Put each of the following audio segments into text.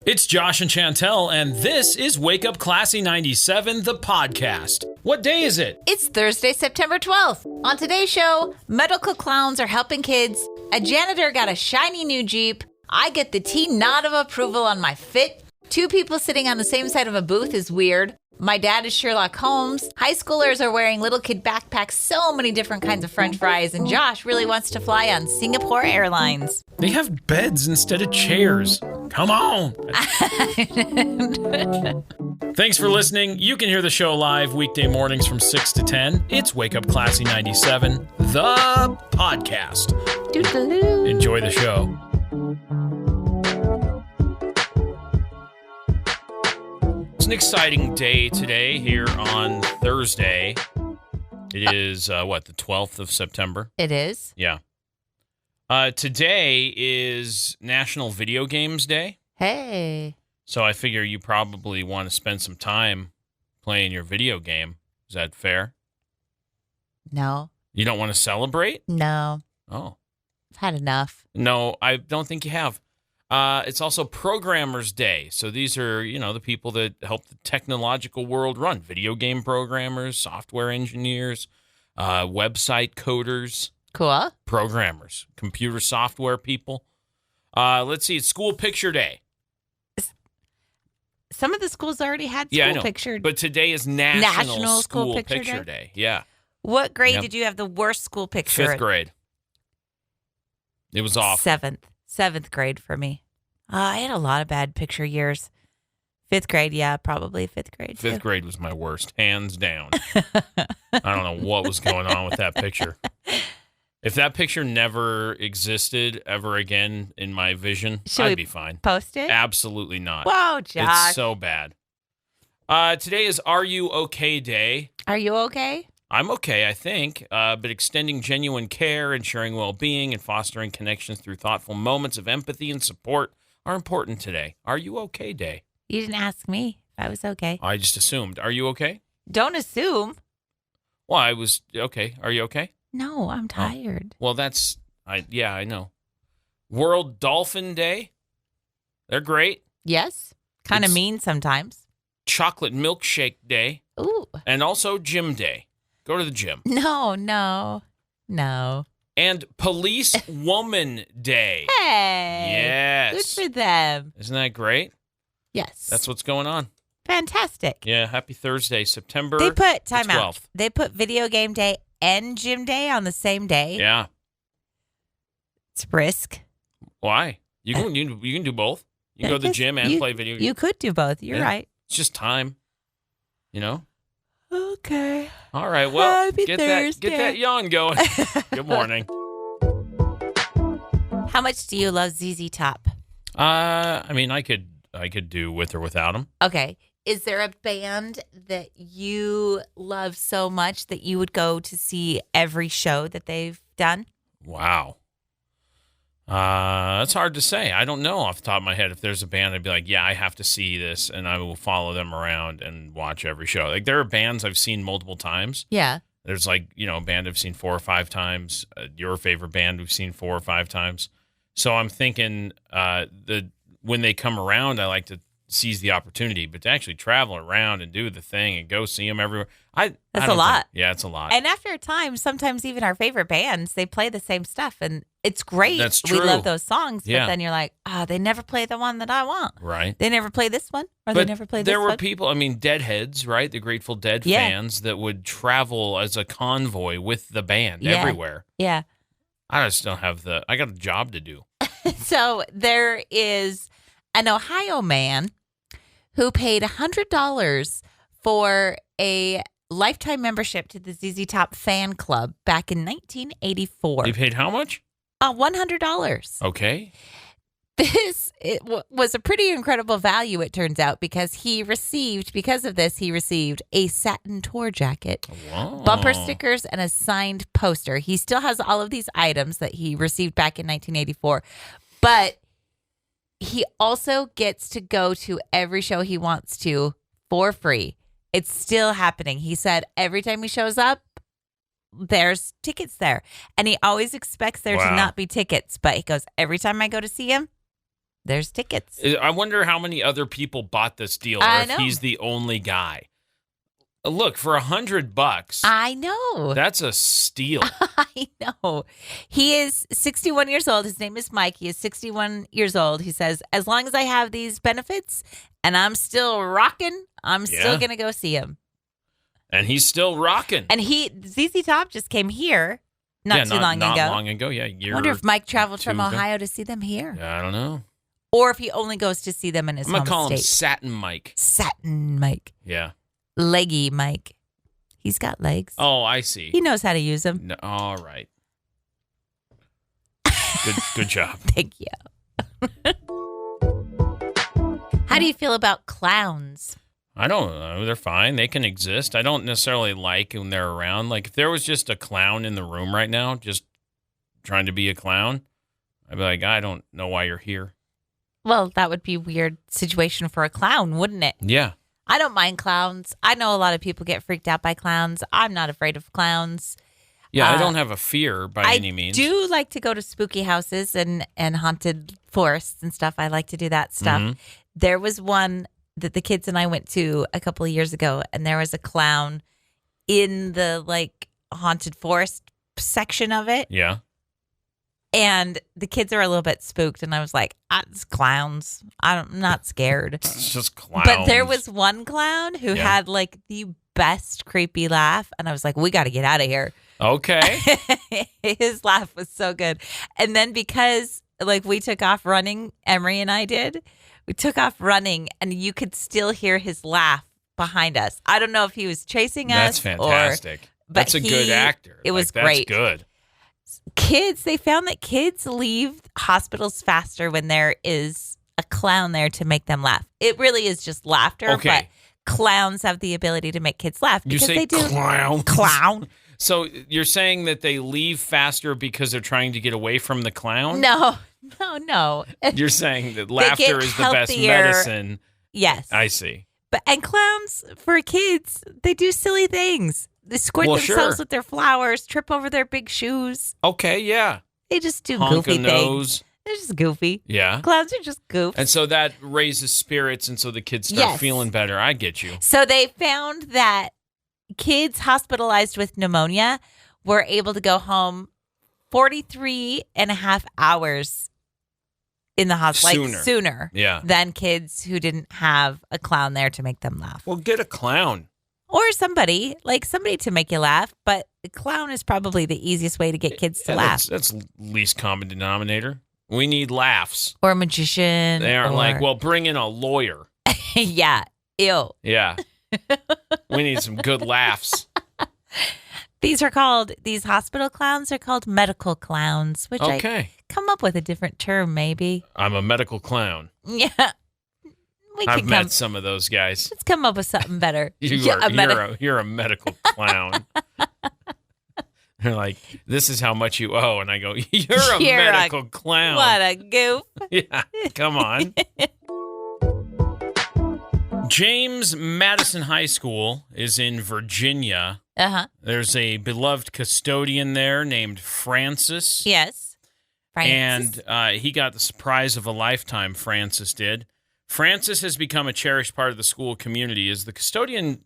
It's Josh and Chantel, and this is Wake Up Classy 97, the podcast. What day is it? It's Thursday, September 12th. On today's show, medical clowns are helping kids, a janitor got a shiny new Jeep, I get the T-nod of approval on my fit, 2 people sitting on the same side of a booth is weird, my dad is Sherlock Holmes, high schoolers are wearing little kid backpacks, so many different kinds of French fries, and Josh really wants to fly on Singapore Airlines. They have beds instead of chairs. Come on. Thanks for listening. You can hear the show live weekday mornings from 6 to 10. It's Wake Up Classy 97, the podcast. Doo-doo-doo. Enjoy the show. It's an exciting day today here on Thursday. It is, the 12th of September? It is. Yeah. Today is National Video Games Day. Hey. So I figure you probably want to spend some time playing your video game. Is that fair? No. You don't want to celebrate? No. Oh. I've had enough. No, I don't think you have. It's also Programmers Day. So these are, the people that help the technological world run. Video game programmers, software engineers, website coders. Cool. Programmers, computer software people. Let's see, it's School Picture Day. Some of the schools already had I school know. picture. But today is National School Picture Day. Yeah. What grade did you have the worst school picture? 5th grade. It was awful. 7th grade for me. I had a lot of bad picture years. 5th grade, yeah, probably 5th grade. 5th grade was my worst, hands down. I don't know what was going on with that picture. If that picture never existed ever again in my vision, I'd be fine. Post it? Absolutely not. Whoa, Josh. It's so bad. Today is Are You Okay Day. Are you okay? I'm okay, I think, but extending genuine care, ensuring well-being, and fostering connections through thoughtful moments of empathy and support are important today. Are you okay day? You didn't ask me if I was okay. I just assumed. Are you okay? Don't assume. Well, I was okay. Are you okay? No, I'm tired. Oh. Well, I know. World Dolphin Day. They're great. Yes. Kind of mean sometimes. Chocolate Milkshake Day. Ooh. And also Gym Day. Go to the gym. No. And Police Woman Day. Hey. Yes. Good for them. Isn't that great? Yes. That's what's going on. Fantastic. Yeah, happy Thursday, September 12th. They put Video Game Day and Gym Day on the same day. Yeah. It's risk. Why? You can do both. You can go to the gym and play video games. You could do both. You're right. It's just time. Okay. All right. Well, Happy get Thursday. that yawn going. Good morning. How much do you love ZZ Top? I could do with or without them. Okay. Is there a band that you love so much that you would go to see every show that they've done? Wow. That's hard to say. I don't know off the top of my head. If there's a band, I'd be like, yeah, I have to see this, and I will follow them around and watch every show. Like, there are bands I've seen multiple times. Yeah. There's a band I've seen 4 or 5 times. Your favorite band we've seen 4 or 5 times. So I'm thinking when they come around, I like to seize the opportunity, but to actually travel around and do the thing and go see them everywhere, that's a lot. It's a lot. And after a time, sometimes even our favorite bands, they play the same stuff, and it's great. That's true. We love those songs, Yeah. but then you're like, they never play the one that I want. Right. They never play this one, or but they never play this one. There were people, Deadheads, right? The Grateful Dead fans that would travel as a convoy with the band everywhere. Yeah. I just don't have I got a job to do. So there is an Ohio man who paid $100 for a lifetime membership to the ZZ Top fan club back in 1984. You paid how much? $100. Okay. Was a pretty incredible value, it turns out, because he received a satin tour jacket, Whoa. bumper stickers, and a signed poster. He still has all of these items that he received back in 1984, but he also gets to go to every show he wants to for free. It's still happening. He said every time he shows up, there's tickets there. And he always expects there to not be tickets. But he goes, every time I go to see him, there's tickets. I wonder how many other people bought this deal, or if he's the only guy. Look, for $100, I know. That's a steal. I know. He is 61 years old. His name is Mike. He is 61 years old. He says, as long as I have these benefits and I'm still rocking, I'm still going to go see him. And he's still rocking. And ZZ Top just came here not too long ago. Not long ago, yeah. I wonder if Mike traveled from Ohio to see them here. Yeah, I don't know. Or if he only goes to see them in his home state. I'm going to call him Satin Mike. Satin Mike. Yeah. Leggy Mike. He's got legs. Oh, I see. He knows how to use them. No, all right. Good job. Thank you. How do you feel about clowns? I don't know. They're fine. They can exist. I don't necessarily like when they're around. Like, if there was just a clown in the room right now, just trying to be a clown, I'd be like, I don't know why you're here. Well, that would be a weird situation for a clown, wouldn't it? Yeah. I don't mind clowns. I know a lot of people get freaked out by clowns. I'm not afraid of clowns. Yeah, I don't have a fear by any means. I do like to go to spooky houses and haunted forests and stuff. I like to do that stuff. Mm-hmm. There was one that the kids and I went to a couple of years ago, and there was a clown in the haunted forest section of it. Yeah. And the kids are a little bit spooked, and I was like, it's clowns. I'm not scared. It's just clowns. But there was one clown who had the best creepy laugh, and I was like, we got to get out of here. Okay. His laugh was so good. And then because we took off running, Emery and I did, we took off running, and you could still hear his laugh behind us. I don't know if he was chasing us. That's fantastic. That's a good actor. It was great. That's good. Kids, they found that kids leave hospitals faster when there is a clown there to make them laugh. It really is just laughter, but clowns have the ability to make kids laugh because they do. Clown. So you're saying that they leave faster because they're trying to get away from the clown? No. You're saying that laughter is the best medicine. Yes. I see. And clowns, for kids, they do silly things. They squirt themselves with their flowers, trip over their big shoes. Okay, yeah. They just do Honk goofy a nose. things. They're just goofy. Yeah. Clowns are just goofs. And so that raises spirits, and so the kids start feeling better. I get you. So they found that kids hospitalized with pneumonia were able to go home 43 and a half hours in the hospital, sooner than kids who didn't have a clown there to make them laugh. Well, get a clown. Or somebody to make you laugh, but the clown is probably the easiest way to get kids to laugh. That's least common denominator. We need laughs. Or a magician. They aren't bring in a lawyer. Yeah. Ew. Yeah. We need some good laughs. These hospital clowns are called medical clowns, which I come up with a different term maybe. I'm a medical clown. Yeah. I've met some of those guys. Let's come up with something better. You're a medical clown. They're like, this is how much you owe. And I go, you're a medical clown. What a goof. Yeah, come on. James Madison High School is in Virginia. Uh-huh. There's a beloved custodian there named Francis. Yes. Francis. And he got the surprise of a lifetime, Francis did. Francis has become a cherished part of the school community, as the custodian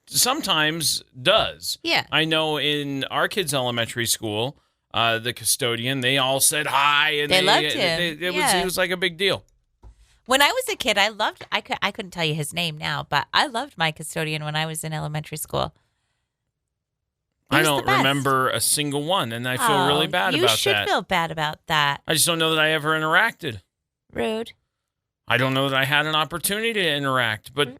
sometimes does. Yeah. I know in our kids' elementary school, the custodian, they all said hi. And they loved him. It was like a big deal. When I was a kid, I couldn't tell you his name now, but I loved my custodian when I was in elementary school. I don't remember a single one, and I feel really bad about that. You should feel bad about that. I just don't know that I ever interacted. Rude. I don't know that I had an opportunity to interact, but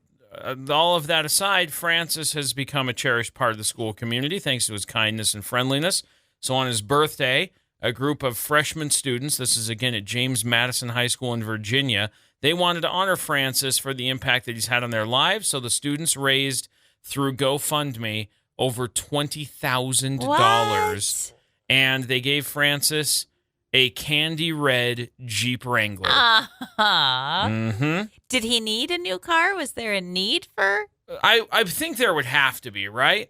all of that aside, Francis has become a cherished part of the school community thanks to his kindness and friendliness. So on his birthday, a group of freshman students, this is again at James Madison High School in Virginia, they wanted to honor Francis for the impact that he's had on their lives. So the students raised through GoFundMe over $20,000, and they gave Francis a candy red Jeep Wrangler. Mm-hmm. Did he need a new car? Was there a need for? I think there would have to be, right?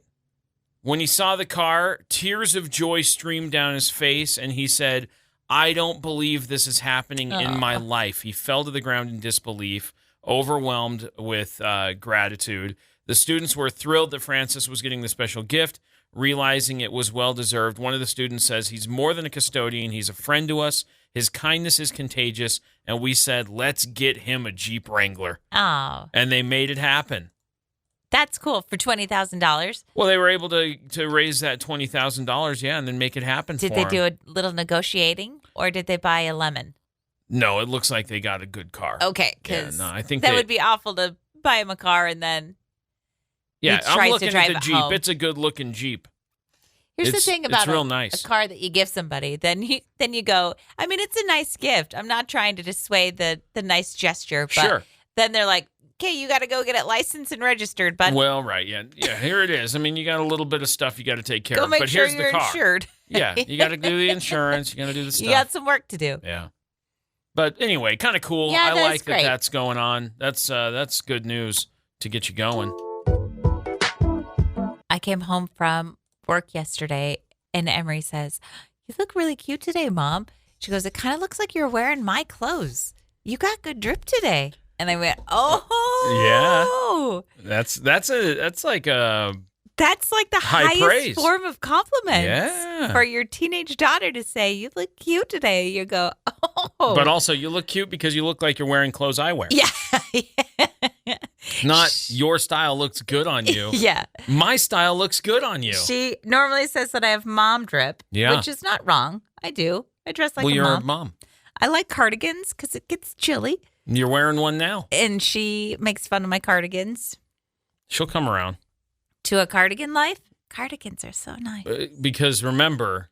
When he saw the car, tears of joy streamed down his face, and he said, I don't believe this is happening in my life. He fell to the ground in disbelief, overwhelmed with gratitude. The students were thrilled that Francis was getting the special gift, realizing it was well-deserved. One of the students says, he's more than a custodian. He's a friend to us. His kindness is contagious. And we said, let's get him a Jeep Wrangler. Oh. And they made it happen. That's cool. For $20,000? Well, they were able to raise that $20,000, yeah, and then make it happen for Did they him. do a little negotiating, or did they buy a lemon? No, it looks like they got a good car. Okay, because I think that would be awful to buy him a car and then he I'm tries looking to drive at the it Jeep. home. It's a good-looking Jeep. Here's the thing about it's real nice. a car that you give somebody. Then you go, I mean, it's a nice gift. I'm not trying to dissuade the nice gesture, but Sure. then they're like, okay, you got to go get it licensed and registered, bud. Well, right, yeah. Here it is. I mean, you got a little bit of stuff you got to take care Go of. make But sure here's you're the car. insured. Yeah, you got to do the insurance. You got to do the stuff. You got some work to do. Yeah. But anyway, kind of cool. Yeah, I that's like great. that's going on. That's good news to get you going. I came home from work yesterday, and Emery says, you look really cute today, Mom. She goes, it kind of looks like you're wearing my clothes. You got good drip today. And I went, oh. That's like a That's like the high highest praise. form of compliments. Yeah. For your teenage daughter to say, you look cute today. You go, oh. But also, you look cute because you look like you're wearing clothes I wear. Yeah. Not your style looks good on you. Yeah. My style looks good on you. She normally says that I have mom drip, Yeah. which is not wrong. I do. I dress like well, a you're mom. a mom. I like cardigans because it gets chilly. You're wearing one now. And she makes fun of my cardigans. She'll come around. To a cardigan life, cardigans are so nice. Because remember,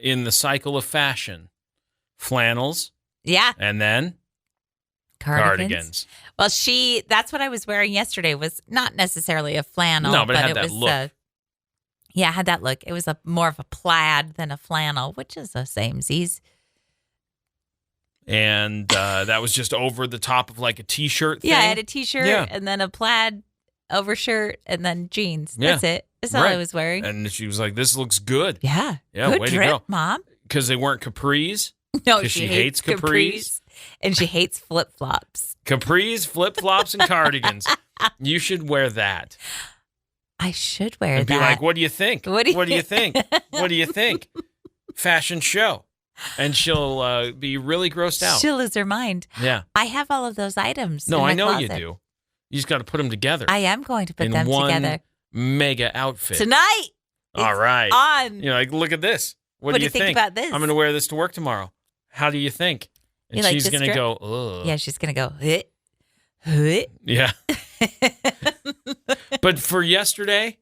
in the cycle of fashion, flannels, Yeah. and then cardigans. Well, that's what I was wearing yesterday, was not necessarily a flannel. No, but it had it that was look. Yeah, it had that look. It was more of a plaid than a flannel, which is the samesies. And that was just over the top of like a T-shirt thing. Yeah, I had a T-shirt Yeah. and then a plaid overshirt and then jeans. Yeah. That's it. That's all I was wearing. And she was like, this looks good. Yeah. Yeah, Good way to drip, go. Mom. Because they weren't capris. No, 'Cause she hates capris. And she hates flip-flops. Capris, flip-flops, and cardigans. You should wear that. I should wear And that. be like, what do you think? What do you think? What do you think? Fashion show. And she'll be really grossed out. She'll lose her mind. Yeah. I have all of those items. No, in my I know you closet. do. You just got to put them together. I am going to put in them one together mega outfit. tonight. All right. On. You're like, look at this. What What do you think about this? I'm going to wear this to work tomorrow. How do you think? And You like she's this going to drip? go, ugh. Yeah, she's gonna go. Huh? Yeah. But for yesterday,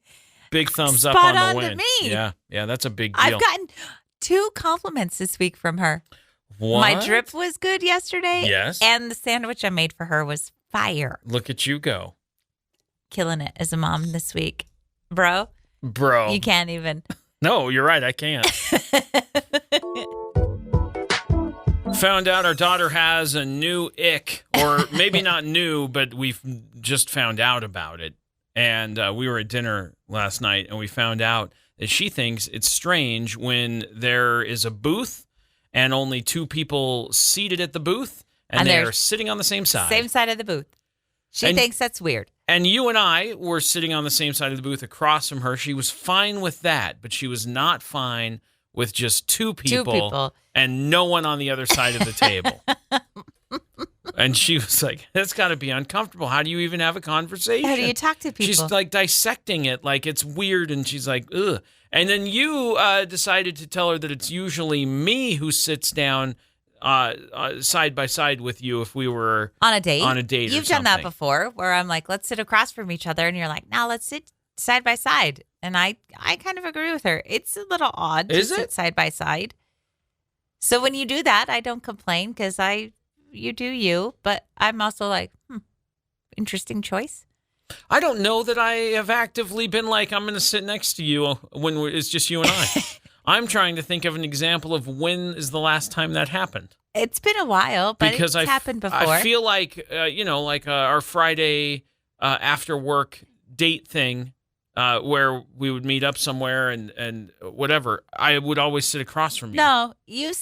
big thumbs up Spot on on the to win. me. Yeah, that's a big deal. I've gotten 2 compliments this week from her. What? My drip was good yesterday. Yes. And the sandwich I made for her was fire. Look at you go. Killing it as a mom this week. Bro, Bro. you can't even. No, you're right. I can't. Found out our daughter has a new ick, or maybe not new, but we've just found out about it. And we were at dinner last night, and we found out that she thinks it's strange when there is a booth and only 2 people seated at the booth, and they're sitting on the same side. Same side of the booth. She thinks that's weird. And you and I were sitting on the same side of the booth across from her. She was fine with that, but she was not fine with just 2 people. And no one on the other side of the table. And she was like, that's got to be uncomfortable. How do you even have a conversation? How do you talk to people? She's like dissecting it like it's weird. And she's like, ugh. And then you decided to tell her that it's usually me who sits down side by side with you if we were on a date. You've done that before where I'm like, let's sit across from each other. And you're like, now let's sit side by side. And I kind of agree with her. It's a little odd to sit side by side. So when you do that, I don't complain because you do you, but I'm also like, interesting choice. I don't know that I have actively been like, I'm going to sit next to you when it's just you and I. I'm trying to think of an example of when is the last time that happened. It's been a while, but because it's happened before. I feel like, our Friday after work date thing where we would meet up somewhere and whatever, I would always sit across from you. No, you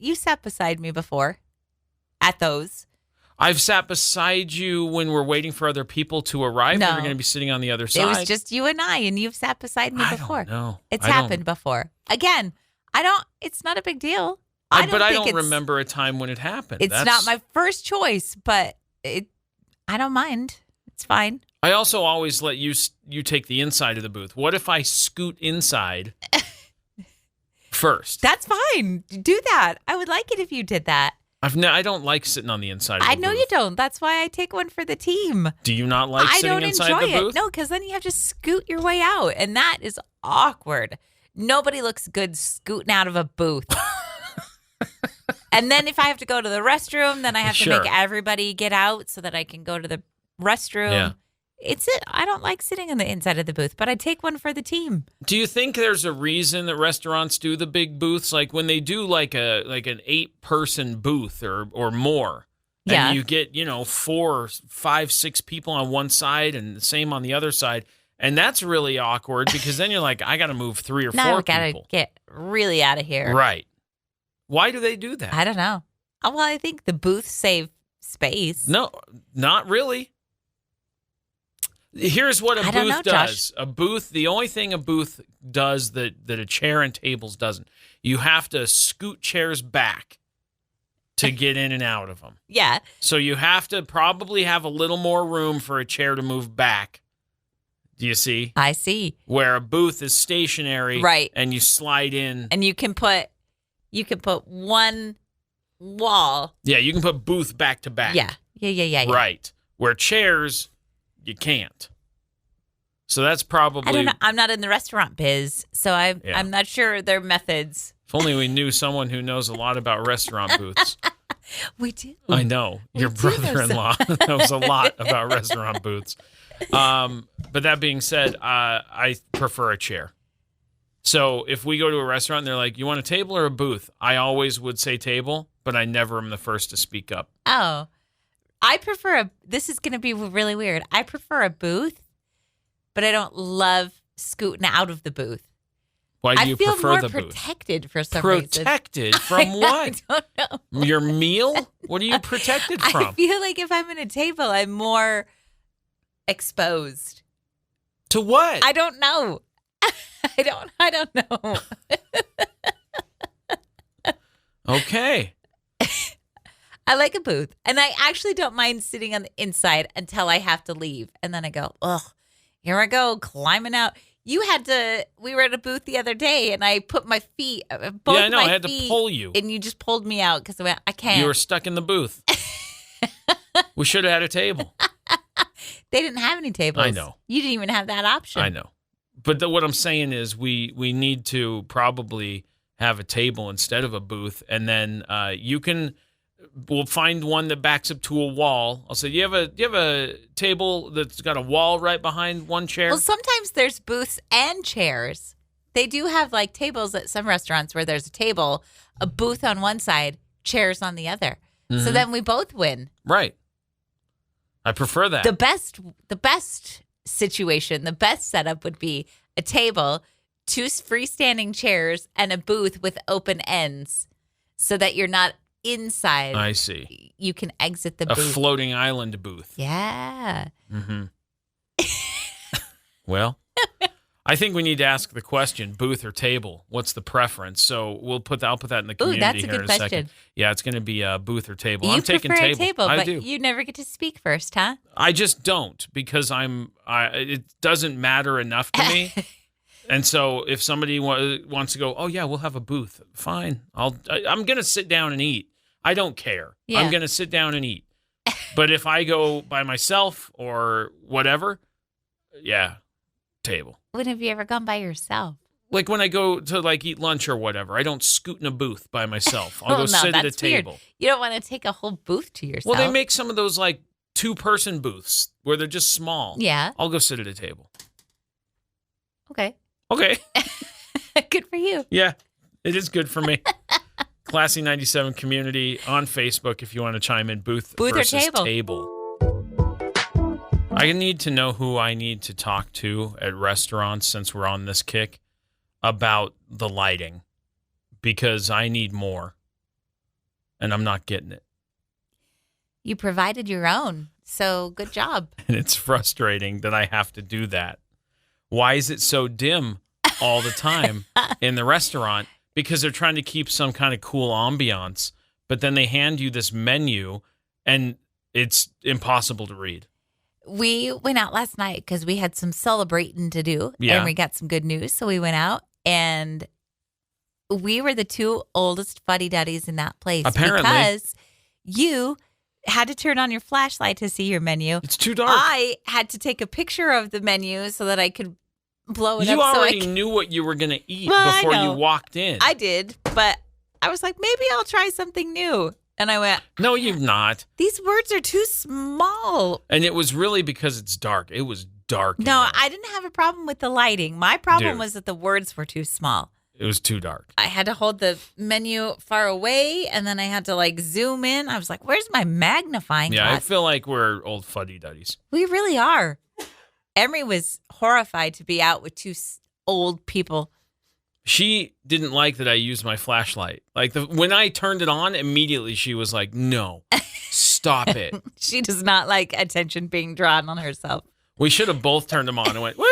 You sat beside me before at those. I've sat beside you when we're waiting for other people to arrive. No. We're going to be sitting on the other side. It was just you and I, and you've sat beside me before. No, it's happened before. Again, it's not a big deal. I don't remember a time when it happened. It's not my first choice, but I don't mind. It's fine. I also always let you take the inside of the booth. What if I scoot inside first? That's fine. Do that. I would like it if you did that. I don't like sitting on the inside of the booth. I know you don't. That's why I take one for the team. Do you not like sitting inside the booth? I don't enjoy it. No, because then you have to scoot your way out, and that is awkward. Nobody looks good scooting out of a booth. And then if I have to go to the restroom, then I have to make everybody get out so that I can go to the restroom. Yeah. I don't like sitting on the inside of the booth, but I take one for the team. Do you think there's a reason that restaurants do the big booths? Like when they do like an 8-person booth or more, and you get 4, 5, 6 people on one side and the same on the other side, and that's really awkward because then you're like, I got to move 3 or 4 people. Now I got to get really out of here. Right. Why do they do that? I don't know. Well, I think the booths save space. No, not really. Here's what a booth does. Josh. A booth, the only thing a booth does that a chair and tables doesn't. You have to scoot chairs back to get in and out of them. Yeah. So you have to probably have a little more room for a chair to move back. Do you see? I see. Where a booth is stationary, right? And you slide in, and you can put one wall. Yeah, you can put booth back to back. Yeah. Right. Where chairs, you can't. So that's probably. I don't know. I'm not in the restaurant biz, so I'm not sure their methods. If only we knew someone who knows a lot about restaurant booths. We do. I know. Your brother-in-law knows a lot about restaurant booths. But that being said, I prefer a chair. So if we go to a restaurant and they're like, you want a table or a booth? I always would say table, but I never am the first to speak up. Oh, I prefer this is going to be really weird. I prefer a booth, but I don't love scooting out of the booth. Why do you prefer the booth? I feel more protected for some reason. Protected from what? I don't know. Your meal? What are you protected from? I feel like if I'm at a table, I'm more exposed. To what? I don't know. I don't know. Okay. I like a booth, and I actually don't mind sitting on the inside until I have to leave. And then I go, ugh, here I go, climbing out. We were at a booth the other day, and I put my feet, both I know, my I had feet, to pull you. And you just pulled me out because I went, I can't. You were stuck in the booth. We should have had a table. They didn't have any tables. I know. You didn't even have that option. I know. But what I'm saying is we need to probably have a table instead of a booth, and then we'll find one that backs up to a wall. I'll say, you have a table that's got a wall right behind one chair? Well, sometimes there's booths and chairs. They do have like tables at some restaurants where there's a table, a booth on one side, chairs on the other. Mm-hmm. So then we both win. Right. I prefer that. The best situation, the best setup would be a table, 2 freestanding chairs, and a booth with open ends so that you're not inside. I see. You can exit the booth. A floating island booth. Yeah. Mm-hmm. Well, I think we need to ask the question, booth or table, what's the preference? So I'll put that in the community here in a second. Question. Yeah, it's going to be booth or table. I'm taking table. You prefer a table, I but do. You never get to speak first, huh? I just don't because it doesn't matter enough to me. And so if somebody wants to go, oh yeah, we'll have a booth. Fine. I'm going to sit down and eat. I don't care. Yeah. I'm going to sit down and eat. But if I go by myself or whatever, yeah, table. When have you ever gone by yourself? Like when I go to eat lunch or whatever, I don't scoot in a booth by myself. I'll go sit at a table. Weird. You don't want to take a whole booth to yourself. Well, they make some of those 2-person booths where they're just small. Yeah. I'll go sit at a table. Okay. Good for you. Yeah, it is good for me. Classy 97 community on Facebook if you want to chime in. Booth versus table. I need to know who I need to talk to at restaurants since we're on this kick about the lighting because I need more. and I'm not getting it. You provided your own, so good job. And it's frustrating that I have to do that. Why is it so dim all the time in the restaurant? Because they're trying to keep some kind of cool ambiance, but then they hand you this menu, and it's impossible to read. We went out last night because we had some celebrating to do, Yeah. and we got some good news. So we went out, and we were the two oldest fuddy-duddies in that place. Apparently. Because you had to turn on your flashlight to see your menu. It's too dark. I had to take a picture of the menu so that I could blow it You up. already knew what you were going to eat Well, I before you know. walked in. I did, but I was like, maybe I'll try something new. And I went, No, you've not. these words are too small. And it was really because it's dark. It was dark. in No, there. I didn't have a problem with the lighting. My problem Dude. was that the words were too small. It was too dark. I had to hold the menu far away, and then I had to like zoom in. I was like, where's my magnifying Yeah, I glass? feel like we're old fuddy-duddies. We really are. Emery was horrified to be out with two old people. She didn't like that I used my flashlight. Like when I turned it on, immediately she was like, "No, stop it." She does not like attention being drawn on herself. We should have both turned them on and went, "Woo!"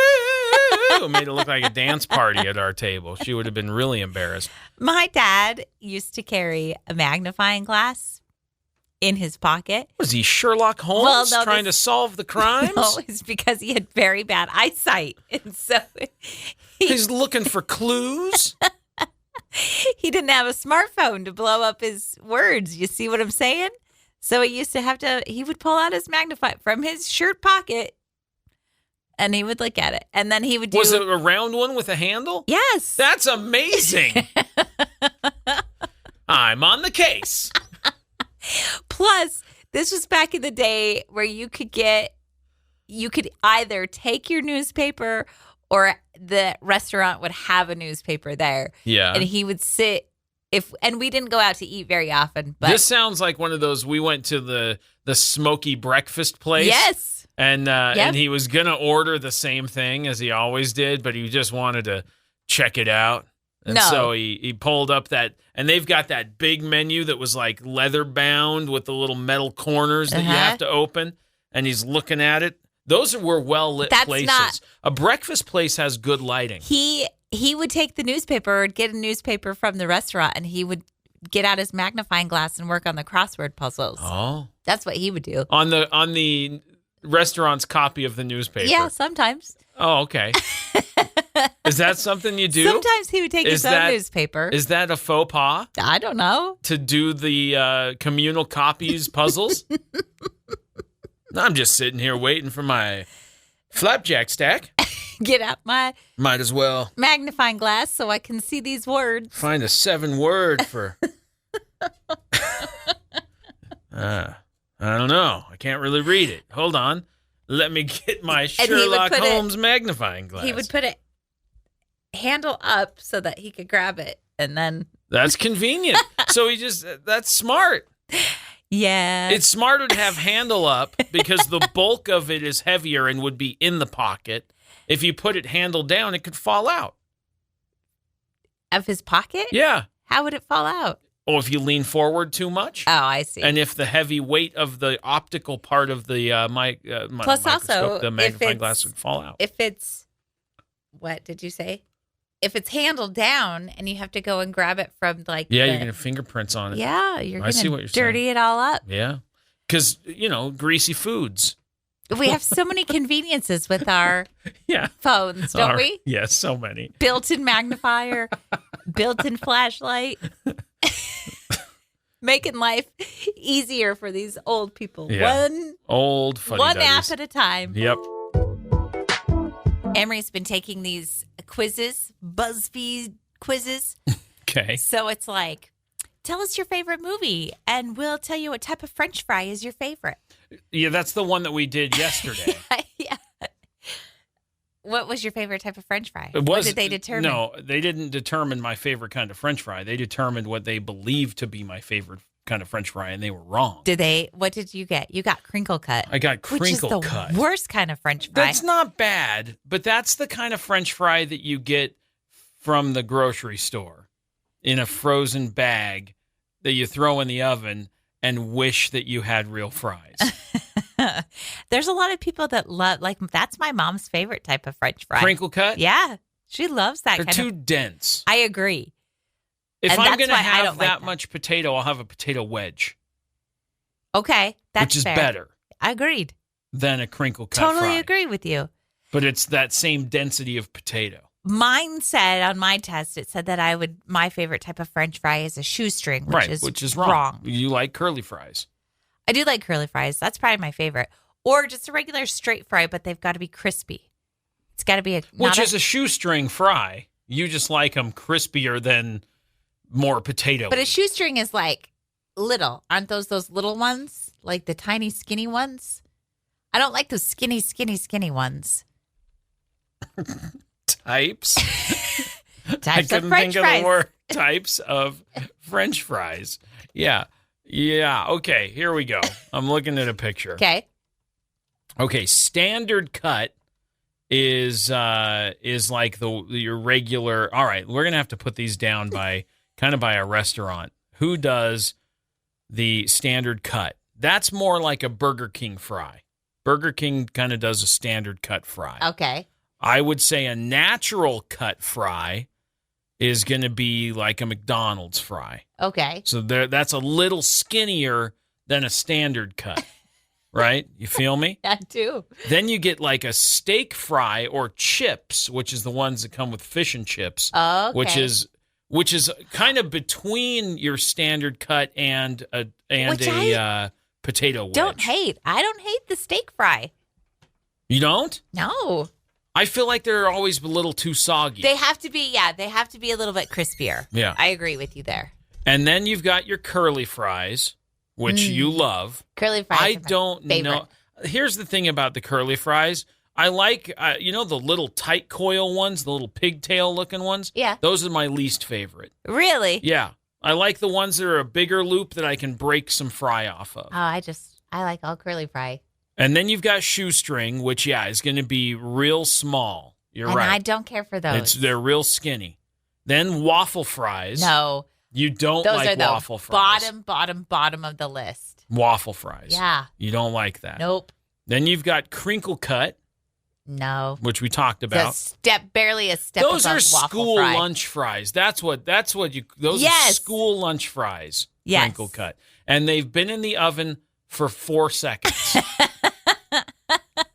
Made it look like a dance party at our table. She would have been really embarrassed. My dad used to carry a magnifying glass in his pocket. Was he Sherlock Holmes Well, no, trying to solve the crimes? No, it's because he had very bad eyesight. And so He's looking for clues. he didn't have a smartphone to blow up his words. You see what I'm saying? So he used to he would pull out his magnifying from his shirt pocket and he would look at it. And then he would do. Was it a round one with a handle? Yes. That's amazing. I'm on the case. Plus, this was back in the day where you could either take your newspaper or the restaurant would have a newspaper there. Yeah. And he would sit and we didn't go out to eat very often, but This sounds like one of those, we went to the smoky breakfast place. yes. And he was going to order the same thing as he always did, but he just wanted to check it out. And No. so he pulled up that, and they've got that big menu that was like leather bound with the little metal corners that you have to open. And he's looking at it. Those were well lit That's places. not- A breakfast place has good lighting. He would take the newspaper or get a newspaper from the restaurant and he would get out his magnifying glass and work on the crossword puzzles. Oh, That's what he would do. on the restaurant's copy of the newspaper. Yeah, sometimes. Oh, okay. Is that something you do? Sometimes he would take his own newspaper. Is that a faux pas I don't know. to do the communal copies puzzles? I'm just sitting here waiting for my flapjack stack. Get out my Might as well magnifying glass so I can see these words. find a 7-word for. I don't know. I can't really read it. Hold on. Let me get my And he would Sherlock put it- Holmes magnifying glass. He would put it handle up so that he could grab it. And then, That's convenient. So that's smart. yeah. It's smarter to have handle up because the bulk of it is heavier and would be in the pocket. If you put it handle down, it could fall out. Of his pocket? Yeah. How would it fall out? Or if you lean forward too much. Oh, I see. And if the heavy weight of the optical part of the Plus also, microscope, the magnifying if glass it's- would fall out. if it's, what did you say? If it's handled down and you have to go and grab it from like Yeah, the- you're going to fingerprints on it. Yeah, you're I see going what to you're saying. dirty it all up. Yeah. Because, greasy foods. We have so many conveniences with our Yeah. phones, don't we? Yes, so many. Built-in magnifier, built-in flashlight. Making life easier for these old people. Yeah. One Old fuddy-duddies. app at a time. Yep. Emery's been taking these quizzes, BuzzFeed quizzes. Okay. So it's like, tell us your favorite movie, and we'll tell you what type of French fry is your favorite. Yeah, that's the one that we did yesterday. Yeah. What was your favorite type of French fry? It was, What did they determine? No, they didn't determine my favorite kind of French fry. They determined what they believed to be my favorite kind of French fry, and they were wrong. What did you get? You got crinkle cut. I got which is crinkle the cut. worst kind of French fry. That's not bad, but that's the kind of French fry that you get from the grocery store in a frozen bag that you throw in the oven and wish that you had real fries. There's a lot of people that love, like, that's my mom's favorite type of French fry. Crinkle cut? Yeah. She loves that They're kind too of. dense. I agree. If And I'm that's going to why I have don't like that that. much potato, I'll have a potato wedge, Okay. That's which is fair. better Agreed. than a crinkle cut Totally fry. agree with you. But it's that same density of potato. Mine said on my test, it said that my favorite type of French fry is a shoestring, which is wrong. You like curly fries. I do like curly fries. That's probably my favorite. Or just a regular straight fry, but they've got to be crispy. It's got to be Which is a shoestring fry. You just like them crispier than more potato. But a shoestring is like little. Aren't those little ones? Like the tiny skinny ones? I don't like those skinny ones. Types? Types I of couldn't French think fries. of the word. Types of French fries. Yeah. Okay, here we go. I'm looking at a picture. Okay, standard cut is like your regular. All right, we're gonna have to put these down by a restaurant. Who does the standard cut? That's more like a Burger King fry. Burger King kind of does a standard cut fry. Okay. I would say a natural cut fry is going to be like a McDonald's fry. Okay. So that's a little skinnier than a standard cut, right? You feel me? I do. Then you get like a steak fry or chips, which is the ones that come with fish and chips, Okay. which is kind of between your standard cut and a potato wedge. I don't hate the steak fry. You don't? No. I feel like they're always a little too soggy. They have to be a little bit crispier. Yeah. I agree with you there. And then you've got your curly fries, which you love. Curly fries. I don't know. Here's the thing about the curly fries. I like, the little tight coil ones, the little pigtail looking ones. Yeah. Those are my least favorite. Really? Yeah. I like the ones that are a bigger loop that I can break some fry off of. Oh, I like all curly fry. And then you've got shoestring, which, is going to be real small. You're right. And I don't care for those. They're real skinny. Then waffle fries. No. You don't Those like are the waffle fries. bottom of the list. Waffle fries. Yeah. You don't like that. Nope. Then you've got crinkle cut. No. Which we talked about. Barely a step Those above are waffle school fry. lunch fries. That's what you, those are school lunch fries. Yes. Crinkle cut. And they've been in the oven for 4 seconds.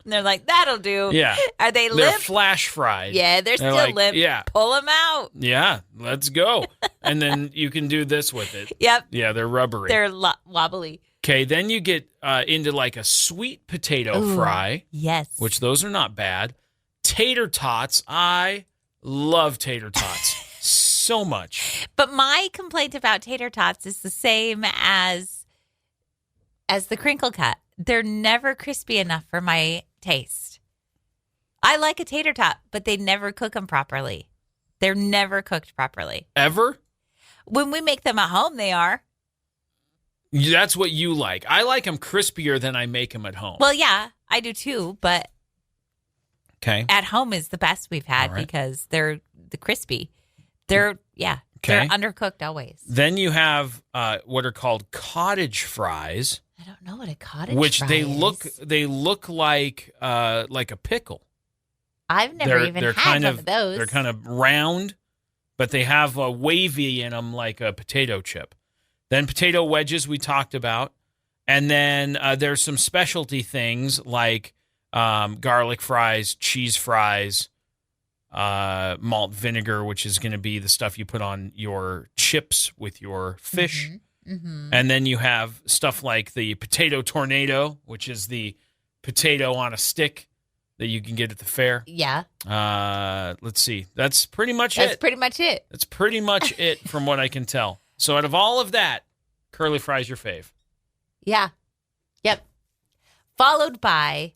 And they're like, that'll do. Yeah. Are they They're limp? flash fried. Yeah, they're still like, limp. Yeah. Pull them out. Yeah. Let's go. And then you can do this with it. Yep. Yeah. They're rubbery. They're wobbly. Okay. Then you get into like a sweet potato fry. Yes. Which those are not bad. Tater tots. I love tater tots so much. But my complaint about tater tots is the same as the crinkle cut. They're never crispy enough for my taste. I like a tater tot, but they never cook them properly. They're never cooked properly. Ever? When we make them at home, they are. That's what you like. I like them crispier than I make them at home. Well, yeah, I do too, but okay, at home is the best we've had because they're the crispy. They're undercooked always. Then you have what are called cottage fries. I don't know what a cottage fry they is. they look like a pickle. I've never even had one of those. They're kind of round, but they have a wavy in them like a potato chip. Then potato wedges we talked about. And then there's some specialty things like garlic fries, cheese fries, malt vinegar, which is going to be the stuff you put on your chips with your fish. Mm-hmm. And then you have stuff like the potato tornado, which is the potato on a stick that you can get at the fair. Yeah. Let's see. That's pretty much it. That's pretty much it. That's pretty much it from what I can tell. So out of all of that, curly fries your fave. Yeah. Yep. Followed by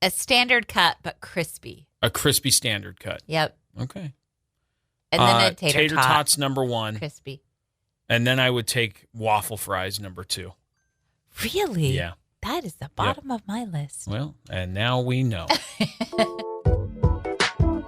a standard cut, but crispy. A crispy standard cut. Yep. Okay. And then a tater tots number 1. Crispy. And then I would take waffle fries number 2. Really? Yeah. That is the bottom of my list. Well, and now we know.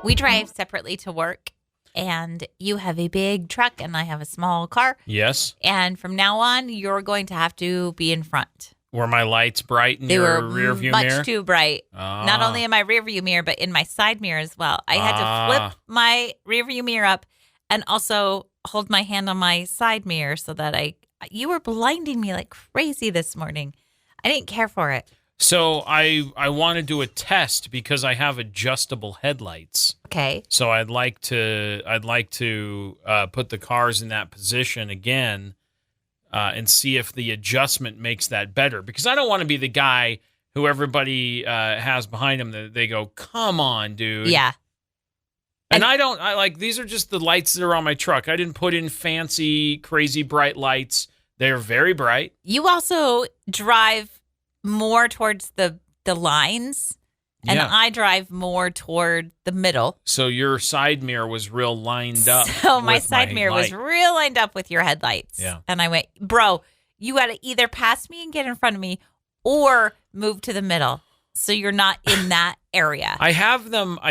We drive separately to work. and you have a big truck and I have a small car. Yes. And from now on, you're going to have to be in front. Were my lights bright in They your were rear view mirror? much too bright. Not only in my rear view mirror, but in my side mirror as well. I had to flip my rear view mirror up and also hold my hand on my side mirror so that you were blinding me like crazy this morning. I didn't care for it. So I want to do a test because I have adjustable headlights. Okay. So I'd like to put the cars in that position again. And see if the adjustment makes that better. Because I don't want to be the guy who everybody has behind him that they go, come on, dude. Yeah. And these are just the lights that are on my truck. I didn't put in fancy, crazy bright lights. They're very bright. You also drive more towards the lines. And I drive more toward the middle. So your side mirror was real lined up. So my side mirror was real lined up with your headlights. Yeah. And I went, bro, you got to either pass me and get in front of me or move to the middle. So you're not in that area. I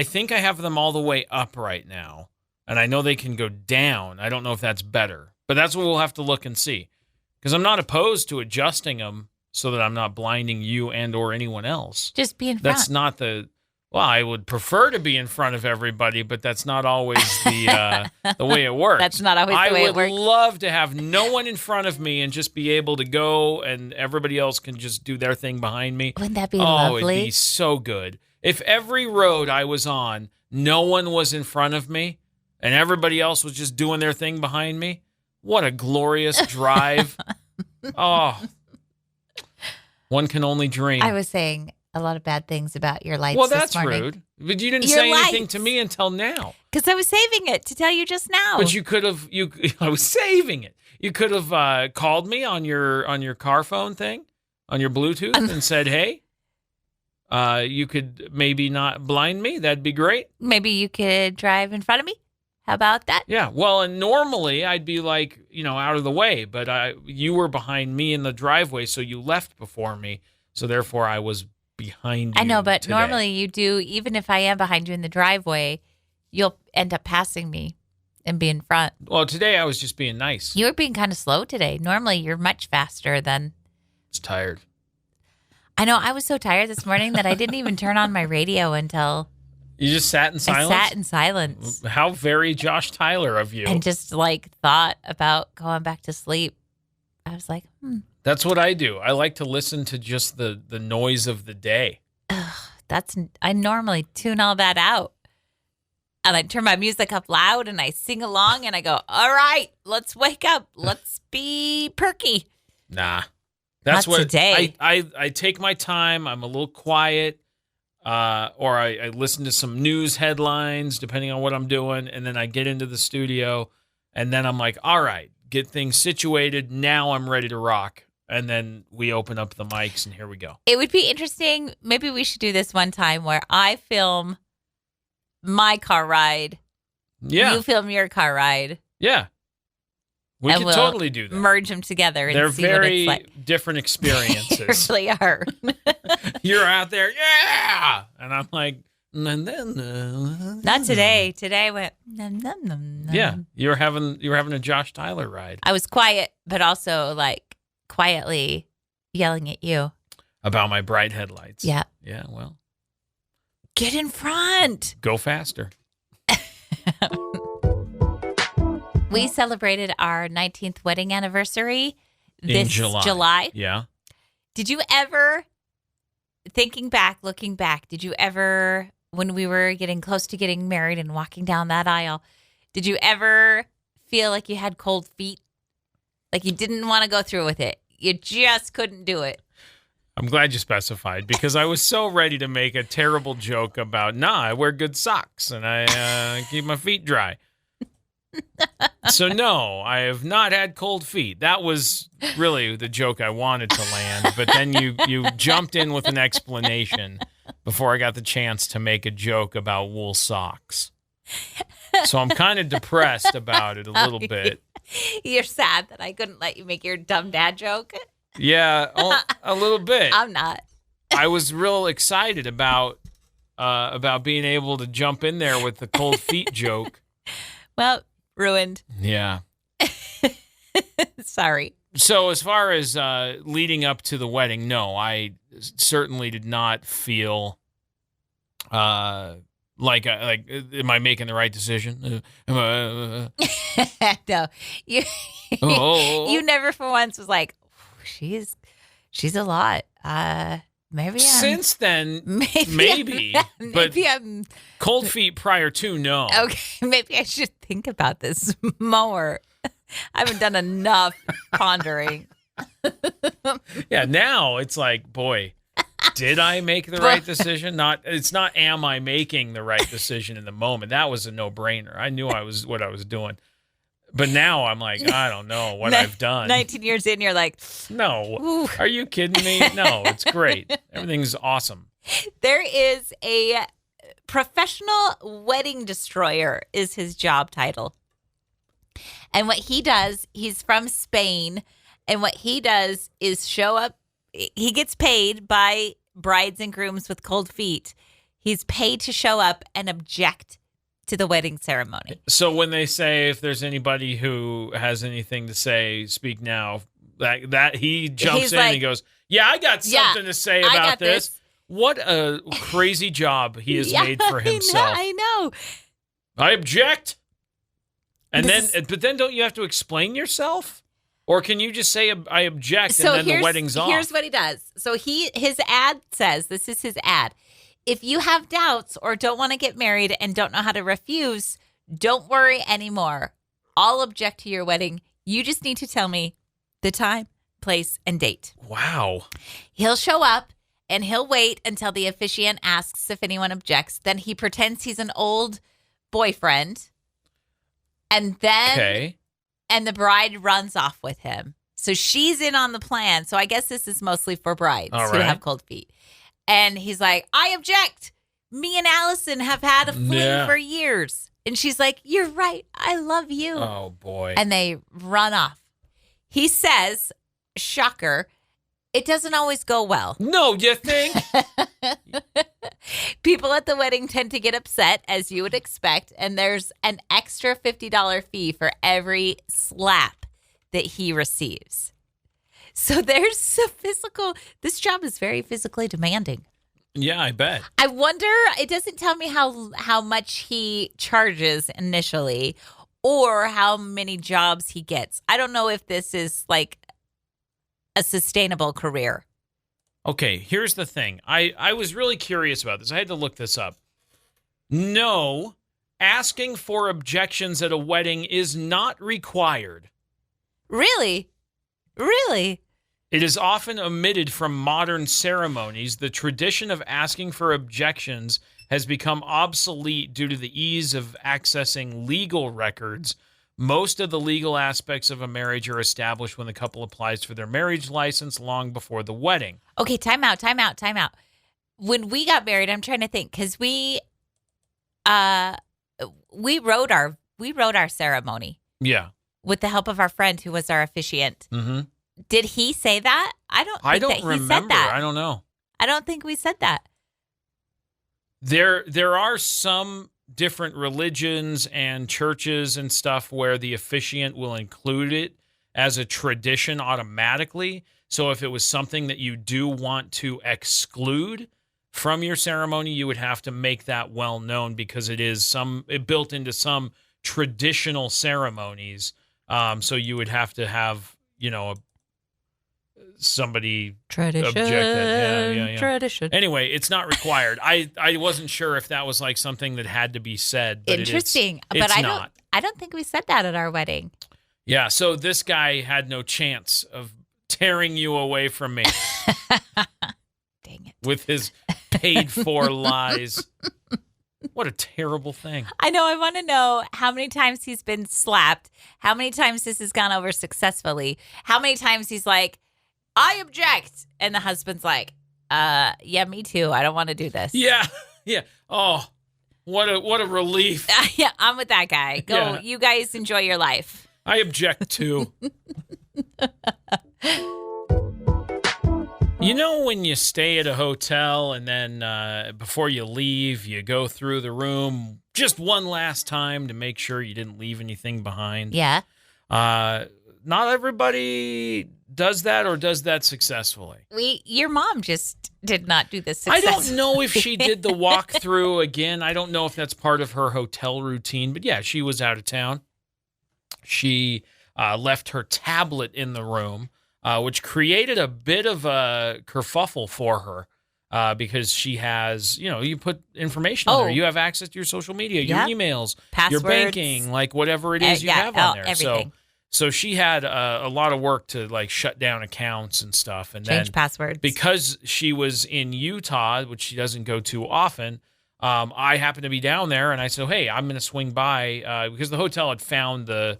think I have them all the way up right now. And I know they can go down. I don't know if that's better. But that's what we'll have to look and see. Because I'm not opposed to adjusting them so that I'm not blinding you and or anyone else. Just be in front. That's not I would prefer to be in front of everybody, but that's not always the way it works. That's not always the way it works. I would love to have no one in front of me and just be able to go and everybody else can just do their thing behind me. Wouldn't that be lovely? Oh, it'd be so good. If every road I was on, no one was in front of me and everybody else was just doing their thing behind me, what a glorious drive. Oh, one can only dream. I was saying a lot of bad things about your lights. Well, that's this morning. rude. But you didn't say anything to me until now. Because I was saving it to tell you just now. But you could have. I was saving it. You could have called me on your car phone thing, on your Bluetooth, and said, "Hey, you could maybe not blind me. That'd be great. Maybe you could drive in front of me. How about that?" Yeah. Well, and normally I'd be like, out of the way, but you were behind me in the driveway, so you left before me. So therefore, I was behind you. I know, but today. Normally you do. Even if I am behind you in the driveway, you'll end up passing me and be in front. Well, today I was just being nice. You were being kind of slow today. Normally you're much faster than. I was tired. I know. I was so tired this morning that I didn't even turn on my radio until. You just sat in silence? I sat in silence. How very Josh Tyler of you. And just thought about going back to sleep. I was like, That's what I do. I like to listen to just the noise of the day. I normally tune all that out. And I turn my music up loud and I sing along and I go, all right, let's wake up. Let's be perky. Nah. That's Not what today. I take my time. I'm a little quiet. Or I listen to some news headlines, depending on what I'm doing, and then I get into the studio, and then I'm like, all right, get things situated. Now I'm ready to rock. And then we open up the mics, and here we go. It would be interesting. Maybe we should do this one time where I film my car ride. Yeah. You film your car ride. Yeah. We and can we'll totally do that. Merge them together and They're see what it's very like. different experiences. They really are. You're out there, yeah, and I'm like, not today. Today I went. Nom, nom, nom, nom. Yeah, you're having a Josh Tyler ride. I was quiet, but also quietly yelling at you about my bright headlights. Yeah. Yeah. Well, get in front. Go faster. We celebrated our 19th wedding anniversary this July. Yeah. Did you ever, looking back, did you ever, when we were getting close to getting married and walking down that aisle, did you ever feel like you had cold feet? Like you didn't want to go through with it? You just couldn't do it. I'm glad you specified because I was so ready to make a terrible joke about, I wear good socks and I keep my feet dry. So no, I have not had cold feet. That was really the joke I wanted to land, but then you jumped in with an explanation before I got the chance to make a joke about wool socks. So I'm kind of depressed about it a little bit. You're sad that I couldn't let you make your dumb dad joke? Yeah, a little bit. I'm not. I was real excited about being able to jump in there with the cold feet joke. Well, ruined. Yeah. Sorry. So as far as leading up to the wedding, no, I certainly did not feel like am I making the right decision? No, you Oh. you never for once was like, she's a lot. Maybe Since then, maybe but I'm cold feet prior to, no. okay. Maybe I should think about this more. I haven't done enough pondering. Yeah, now it's like, boy, did I make the right decision? It's not am I making the right decision in the moment. That was a no-brainer. I knew what I was doing. But now I'm like, I don't know what I've done. 19 years in, you're like, no. ooh. Are you kidding me? No, it's great. Everything's awesome. There is a professional wedding destroyer is his job title. And what he does, he's from Spain, and what he does is show up. He gets paid by brides and grooms with cold feet. He's paid to show up and object to the wedding ceremony. So when they say if there's anybody who has anything to say, speak now, that he jumps in and he goes, yeah, I got something to say about this. What a crazy job he has made for himself. I know. I object. And but then don't you have to explain yourself? Or can you just say I object and then the wedding's off? Here's what he does. So his ad says, this is his ad. If you have doubts or don't want to get married and don't know how to refuse, don't worry anymore. I'll object to your wedding. You just need to tell me the time, place, and date. Wow. He'll show up and he'll wait until the officiant asks if anyone objects. Then he pretends he's an old boyfriend. And then and the bride runs off with him. So she's in on the plan. So I guess this is mostly for brides who have cold feet. And he's like, I object. Me and Allison have had a fling for years. And she's like, you're right. I love you. Oh, boy. And they run off. He says, shocker, it doesn't always go well. No, you think? People at the wedding tend to get upset, as you would expect. And there's an extra $50 fee for every slap that he receives. So there's this job is very physically demanding. Yeah, I bet. I wonder, it doesn't tell me how much he charges initially or how many jobs he gets. I don't know if this is like a sustainable career. Okay, here's the thing. I was really curious about this. I had to look this up. No, asking for objections at a wedding is not required. Really? Really? It is often omitted from modern ceremonies. The tradition of asking for objections has become obsolete due to the ease of accessing legal records. Most of the legal aspects of a marriage are established when the couple applies for their marriage license long before the wedding. Okay, time out. When we got married, I'm trying to think, because we wrote our ceremony. Yeah. With the help of our friend who was our officiant. Mm-hmm. Did he say that? I don't remember. He said that. I don't know. I don't think we said that. There are some different religions and churches and stuff where the officiant will include it as a tradition automatically. So if it was something that you do want to exclude from your ceremony, you would have to make that well known because it is built into some traditional ceremonies. So you would have to have, somebody tradition. Object that. Yeah. Tradition. Anyway, it's not required. I wasn't sure if that was like something that had to be said. But interesting. It's but not. I don't think we said that at our wedding. Yeah. So this guy had no chance of tearing you away from me. Dang it. With his paid for lies. What a terrible thing. I know. I want to know how many times he's been slapped, how many times this has gone over successfully, how many times he's like, I object. And the husband's like, yeah, me too. I don't want to do this. Yeah. Yeah. Oh, what a relief. Yeah, I'm with that guy. Go. Yeah. You guys enjoy your life. I object too. You know when you stay at a hotel and then before you leave, you go through the room just one last time to make sure you didn't leave anything behind? Yeah. Not everybody does that or does that successfully. Your mom just did not do this I successfully. don't know if she did the walkthrough again. I don't know if that's part of her hotel routine. But yeah, she was out of town. She left her tablet in the room, which created a bit of a kerfuffle for her because she has, you put information on there. You have access to your social media, your emails, passwords, your banking, like whatever it is you have on there. Everything. So she had a lot of work to like shut down accounts and stuff. And change then passwords. Because she was in Utah, which she doesn't go to often, I happened to be down there and I said, hey, I'm going to swing by because the hotel had found the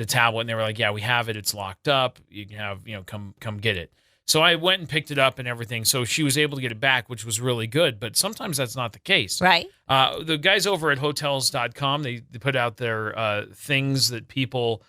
tablet and they were like, yeah, we have it. It's locked up. You can have, come get it. So I went and picked it up and everything. So she was able to get it back, which was really good. But sometimes that's not the case. Right. The guys over at hotels.com, they put out their things that people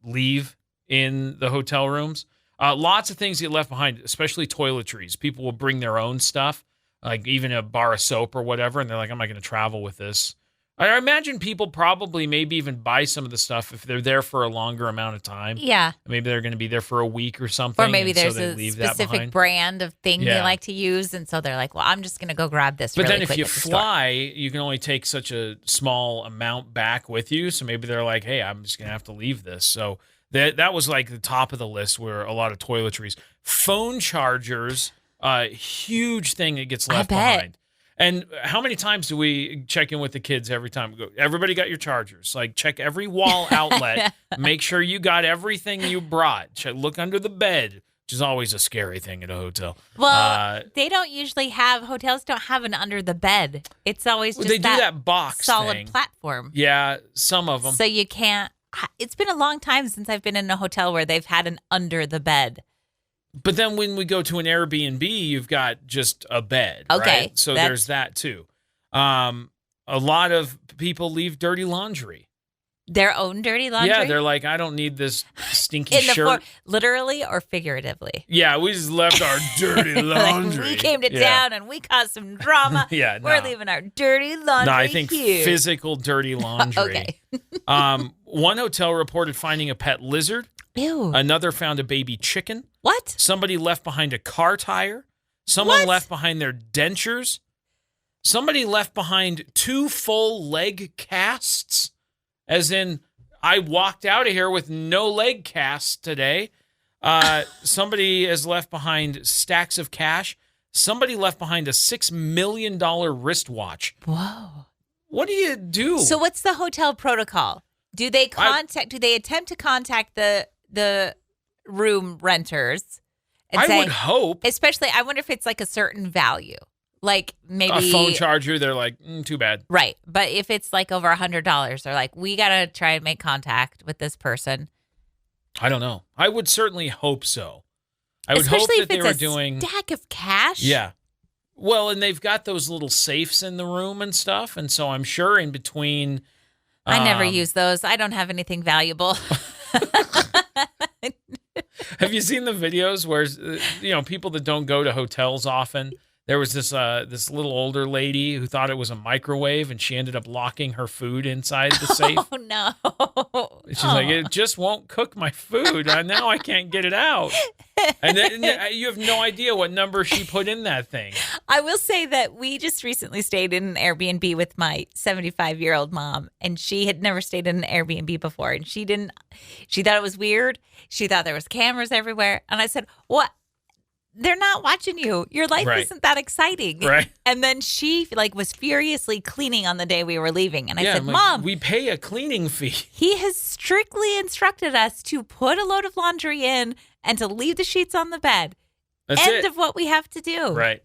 leave in the hotel rooms. Lots of things get left behind, especially toiletries. People will bring their own stuff, like even a bar of soap or whatever, and they're like, I'm not going to travel with this. I imagine people probably maybe even buy some of the stuff if they're there for a longer amount of time. Yeah. Maybe they're going to be there for a week or something. Or maybe there's a specific brand of thing they like to use, and so they're like, well, I'm just going to go grab this But really then quick if you at the fly, you can only take such a small amount back with you, so maybe they're like, hey, I'm just going to have to leave this. So that was like the top of the list where a lot of toiletries. Phone chargers, huge thing that gets left behind. And how many times do we check in with the kids every time we go? Everybody got your chargers. Like, check every wall outlet. Make sure you got everything you brought. Look under the bed, which is always a scary thing at a hotel. Well, they don't usually hotels don't have an under the bed. It's always just they do that box solid thing. Platform. Yeah, some of them. So you can't. It's been a long time since I've been in a hotel where they've had an under the bed. But then when we go to an Airbnb, you've got just a bed. Okay. Right? So there's that too. A lot of people leave dirty laundry. Their own dirty laundry? Yeah, they're like, I don't need this stinky shirt. Literally or figuratively? Yeah, we just left our dirty laundry. We came to town and we caused some drama. We're leaving our dirty laundry. No, I think here. Physical dirty laundry. Okay. One hotel reported finding a pet lizard. Ew. Another found a baby chicken. What? Somebody left behind a car tire. Someone left behind their dentures. Somebody left behind 2 full leg casts. As in, I walked out of here with no leg casts today. Somebody has left behind stacks of cash. Somebody left behind a $6 million wristwatch. Whoa. What do you do? So what's the hotel protocol? Do they attempt to contact the room renters and I say, would hope. Especially, I wonder if it's like a certain value. Like maybe a phone charger, they're like, too bad. Right. But if it's like over $100, they're like, we got to try and make contact with this person. I don't know. I would certainly hope so. I would Especially hope that if they it's were doing stack of cash. Yeah. Well, and they've got those little safes in the room and stuff. And so I'm sure in between. I never use those. I don't have anything valuable. Have you seen the videos where, people that don't go to hotels often? There was this little older lady who thought it was a microwave, and she ended up locking her food inside the safe. Oh, no. She's like, it just won't cook my food. Now I can't get it out. And then you have no idea what number she put in that thing. I will say that we just recently stayed in an Airbnb with my 75-year-old mom, and she had never stayed in an Airbnb before, and she thought it was weird. She thought there was cameras everywhere. And I said, what? They're not watching you. Your life isn't that exciting. Right. And then she was furiously cleaning on the day we were leaving. And I said, Mom, we pay a cleaning fee. He has strictly instructed us to put a load of laundry in and to leave the sheets on the bed. That's End of what we have to do. Right.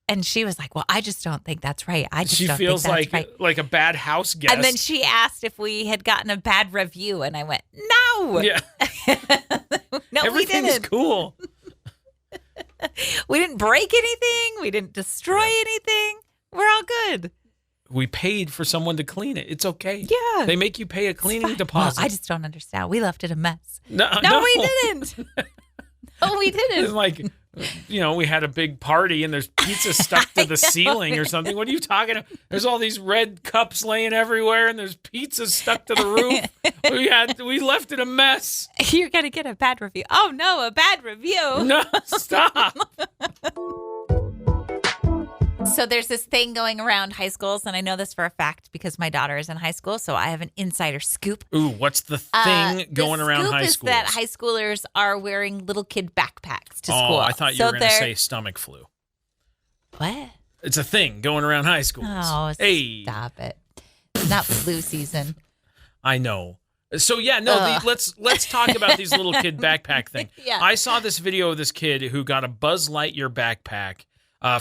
And she was like, well, I just don't think that's right. She feels like a bad house guest. And then she asked if we had gotten a bad review. And I went, no. Yeah. No, everything's cool. We didn't break anything. We didn't destroy anything. We're all good. We paid for someone to clean it. It's okay. Yeah. They make you pay a cleaning deposit. Well, I just don't understand. We left it a mess. No, we didn't. No, we didn't. It's like, we had a big party and there's pizza stuck to the ceiling or something. What are you talking about? There's all these red cups laying everywhere and there's pizza stuck to the roof. We left it a mess. You're going to get a bad review. Oh, no, a bad review. No, stop. So there's this thing going around high schools, and I know this for a fact because my daughter is in high school, so I have an insider scoop. Ooh, what's the thing going around high schools? The scoop is that high schoolers are wearing little kid backpacks to school. Oh, I thought you were going to say stomach flu. What? It's a thing going around high schools. Oh, hey. Stop it. It's not flu season. I know. So, let's talk about these little kid backpack thing. Yeah. I saw this video of this kid who got a Buzz Lightyear backpack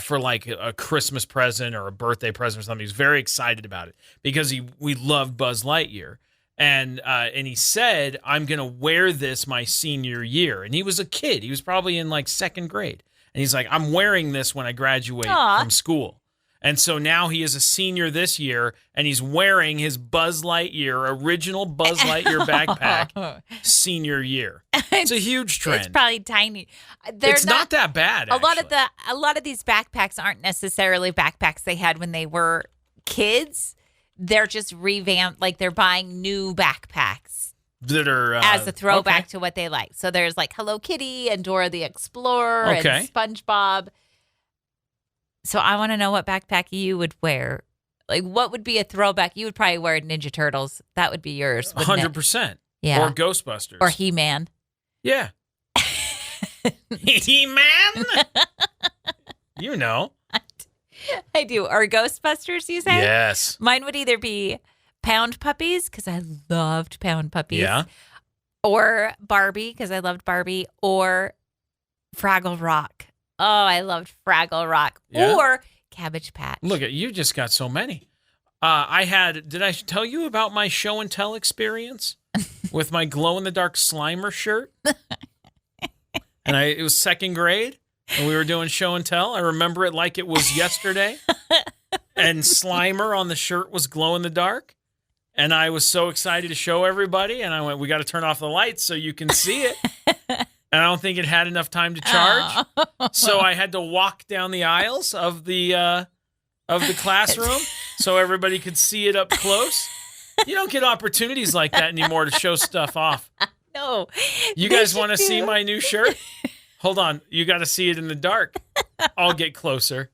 for like a Christmas present or a birthday present or something. He was very excited about it because we loved Buzz Lightyear. And he said, I'm going to wear this my senior year. And he was a kid. He was probably in like second grade. And he's like, I'm wearing this when I graduate from school. And so now he is a senior this year, and he's wearing his Buzz Lightyear, original Buzz Lightyear backpack senior year. It's a huge trend. It's probably tiny. It's not that bad, actually. A lot of these backpacks aren't necessarily backpacks they had when they were kids. They're just revamped, like they're buying new backpacks that are as a throwback to what they like. So there's like Hello Kitty and Dora the Explorer and SpongeBob. So I want to know what backpack you would wear. Like, what would be a throwback? You would probably wear Ninja Turtles. That would be yours, 100%. Yeah. Or Ghostbusters. Or He-Man. Yeah. He-Man? You know. I do. Or Ghostbusters, you say? Yes. Mine would either be Pound Puppies, because I loved Pound Puppies. Yeah. Or Barbie, because I loved Barbie. Or Fraggle Rock. Oh, I loved Fraggle Rock. Yeah. Or Cabbage Patch. Look, you just got so many. Did I tell you about my show and tell experience with my glow-in-the-dark Slimer shirt? And it was second grade, and we were doing show and tell. I remember it like it was yesterday. And Slimer on the shirt was glow-in-the-dark. And I was so excited to show everybody. And I went, we got to turn off the lights so you can see it. And I don't think it had enough time to charge. So I had to walk down the aisles of the classroom so everybody could see it up close. You don't get opportunities like that anymore to show stuff off. No. You guys want to see my new shirt? Hold on. You got to see it in the dark. I'll get closer.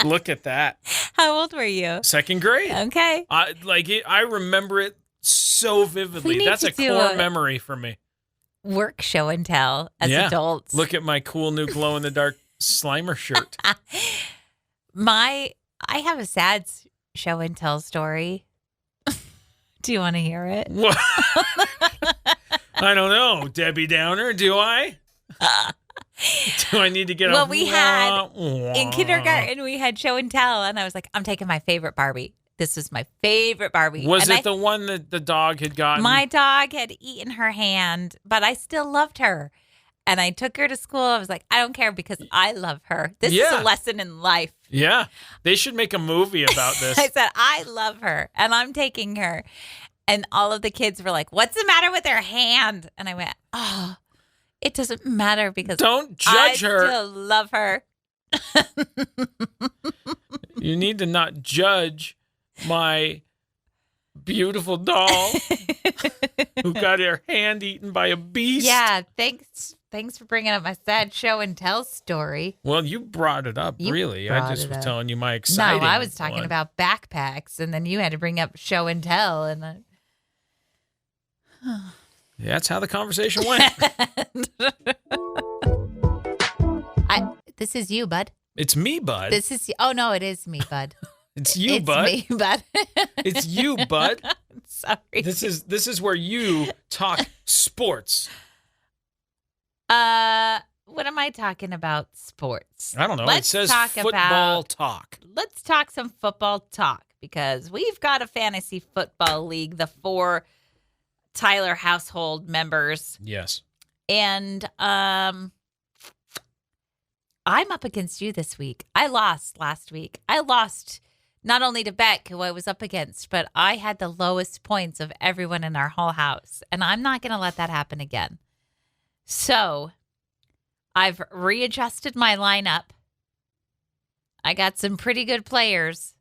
Look at that. How old were you? Second grade. Okay. I remember it so vividly. That's a core memory for me. Work show and tell as adults. Look at my cool new glow-in-the-dark Slimer shirt. I have a sad show and tell story. Do you want to hear it? What? I don't know. Debbie Downer, do I? Do I need to get we had in kindergarten, we had show and tell, and I was like, I'm taking my favorite Barbie. This was my favorite Barbie. Was it the one that the dog had gotten? My dog had eaten her hand, but I still loved her. And I took her to school. I was like, I don't care because I love her. This is a lesson in life. Yeah. They should make a movie about this. I said, I love her, and I'm taking her. And all of the kids were like, what's the matter with her hand? And I went, oh, it doesn't matter because don't judge her. I still love her. You need to not judge my beautiful doll who got her hand eaten by a beast. Yeah, thanks for bringing up my sad show and tell story. Well, you brought it up, really. I just was telling you my exciting No, I was talking about backpacks, and then you had to bring up show and tell. And that's how the conversation went. This is you, bud. It's me, bud. Oh, no, it is me, bud. It's you, bud. It's me, bud. It's you, bud. Sorry. This is where you talk sports. What am I talking about? Sports. I don't know. It says football talk. Let's talk some football talk because we've got a fantasy football league, the 4 Tyler household members. Yes. And I'm up against you this week. I lost last week. I lost not only to Beck, who I was up against, but I had the lowest points of everyone in our whole house. And I'm not going to let that happen again. So I've readjusted my lineup. I got some pretty good players.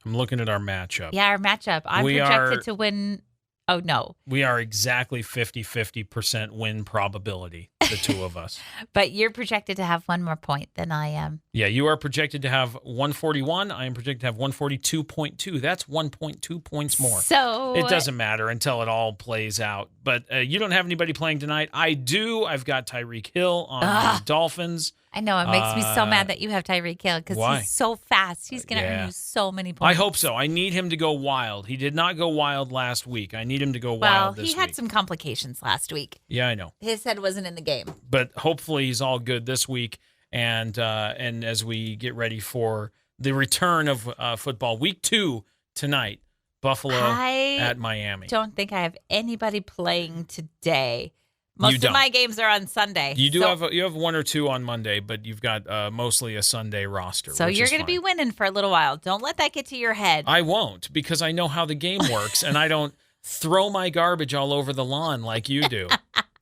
I'm looking at our matchup. Yeah, our matchup. I'm projected to win. Oh, no. We are exactly 50% win probability, the two of us. But you're projected to have one more point than I am. Yeah, you are projected to have 141. I am projected to have 142.2. That's 1.2 points more. So it doesn't matter until it all plays out. But you don't have anybody playing tonight. I do. I've got Tyreek Hill on the Dolphins. I know. It makes me so mad that you have Tyreek Hill because he's so fast. He's going to earn you so many points. I hope so. I need him to go wild. He did not go wild last week. I need him to go wild this week. Well, he had some complications last week. Yeah, I know. His head wasn't in the game. But hopefully he's all good this week. And as we get ready for the return of football, week 2 tonight, Buffalo at Miami. Don't think I have anybody playing today. Most of my games are on Sunday. You do have one or two on Monday, but you've got mostly a Sunday roster. So you're going to be winning for a little while. Don't let that get to your head. I won't, because I know how the game works, and I don't throw my garbage all over the lawn like you do,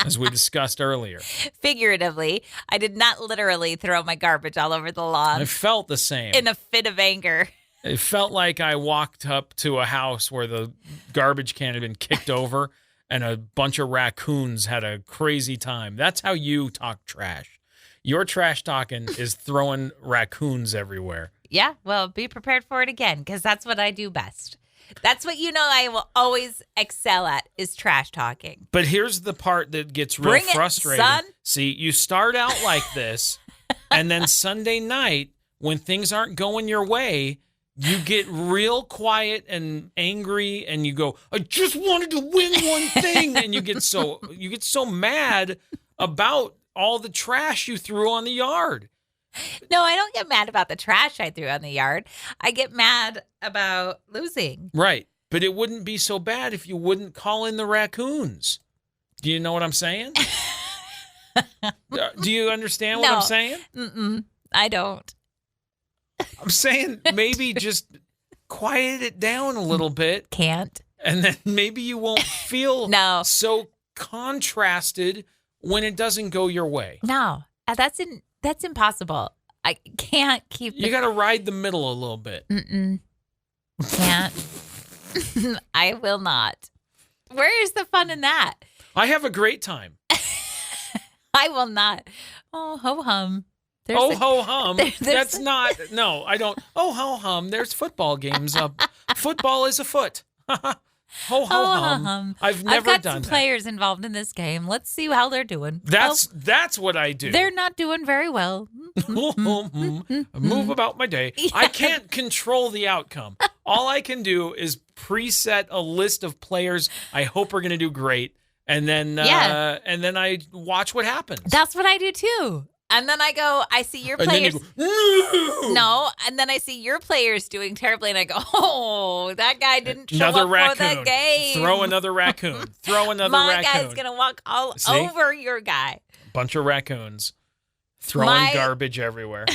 as we discussed earlier. Figuratively, I did not literally throw my garbage all over the lawn. I felt the same. In a fit of anger. It felt like I walked up to a house where the garbage can had been kicked over, and a bunch of raccoons had a crazy time. That's how you talk trash. Your trash talking is throwing raccoons everywhere. Yeah, well, be prepared for it again, because that's what I do best. That's what I will always excel at, is trash talking. But here's the part that gets real frustrating. Son. See, you start out like this, and then Sunday night, when things aren't going your way, you get real quiet and angry, and you go, I just wanted to win one thing. And you get so mad about all the trash you threw on the yard. No, I don't get mad about the trash I threw on the yard. I get mad about losing. Right. But it wouldn't be so bad if you wouldn't call in the raccoons. Do you know what I'm saying? Do you understand what I'm saying? I don't. I'm saying maybe just quiet it down a little bit. Can't. And then maybe you won't feel so contrasted when it doesn't go your way. No, that's impossible. I can't keep. You got to ride the middle a little bit. Can't. I will not. Where is the fun in that? I have a great time. I will not. Oh, ho hum. Ho hum. That's not. No, I don't. Oh, ho hum. There's football games up. Football is afoot. Ho hum. I've never got done some players involved in this game. Let's see how they're doing. That's what I do. They're not doing very well. Move about my day. Yeah. I can't control the outcome. All I can do is preset a list of players I hope are going to do great, and then I watch what happens. That's what I do too. And then I go, I see your players. And then you go, no. And then I see your players doing terribly, and I go, oh, that guy didn't show up for the game. Throw another raccoon. My guy's going to walk all over your guy. Bunch of raccoons throwing garbage everywhere.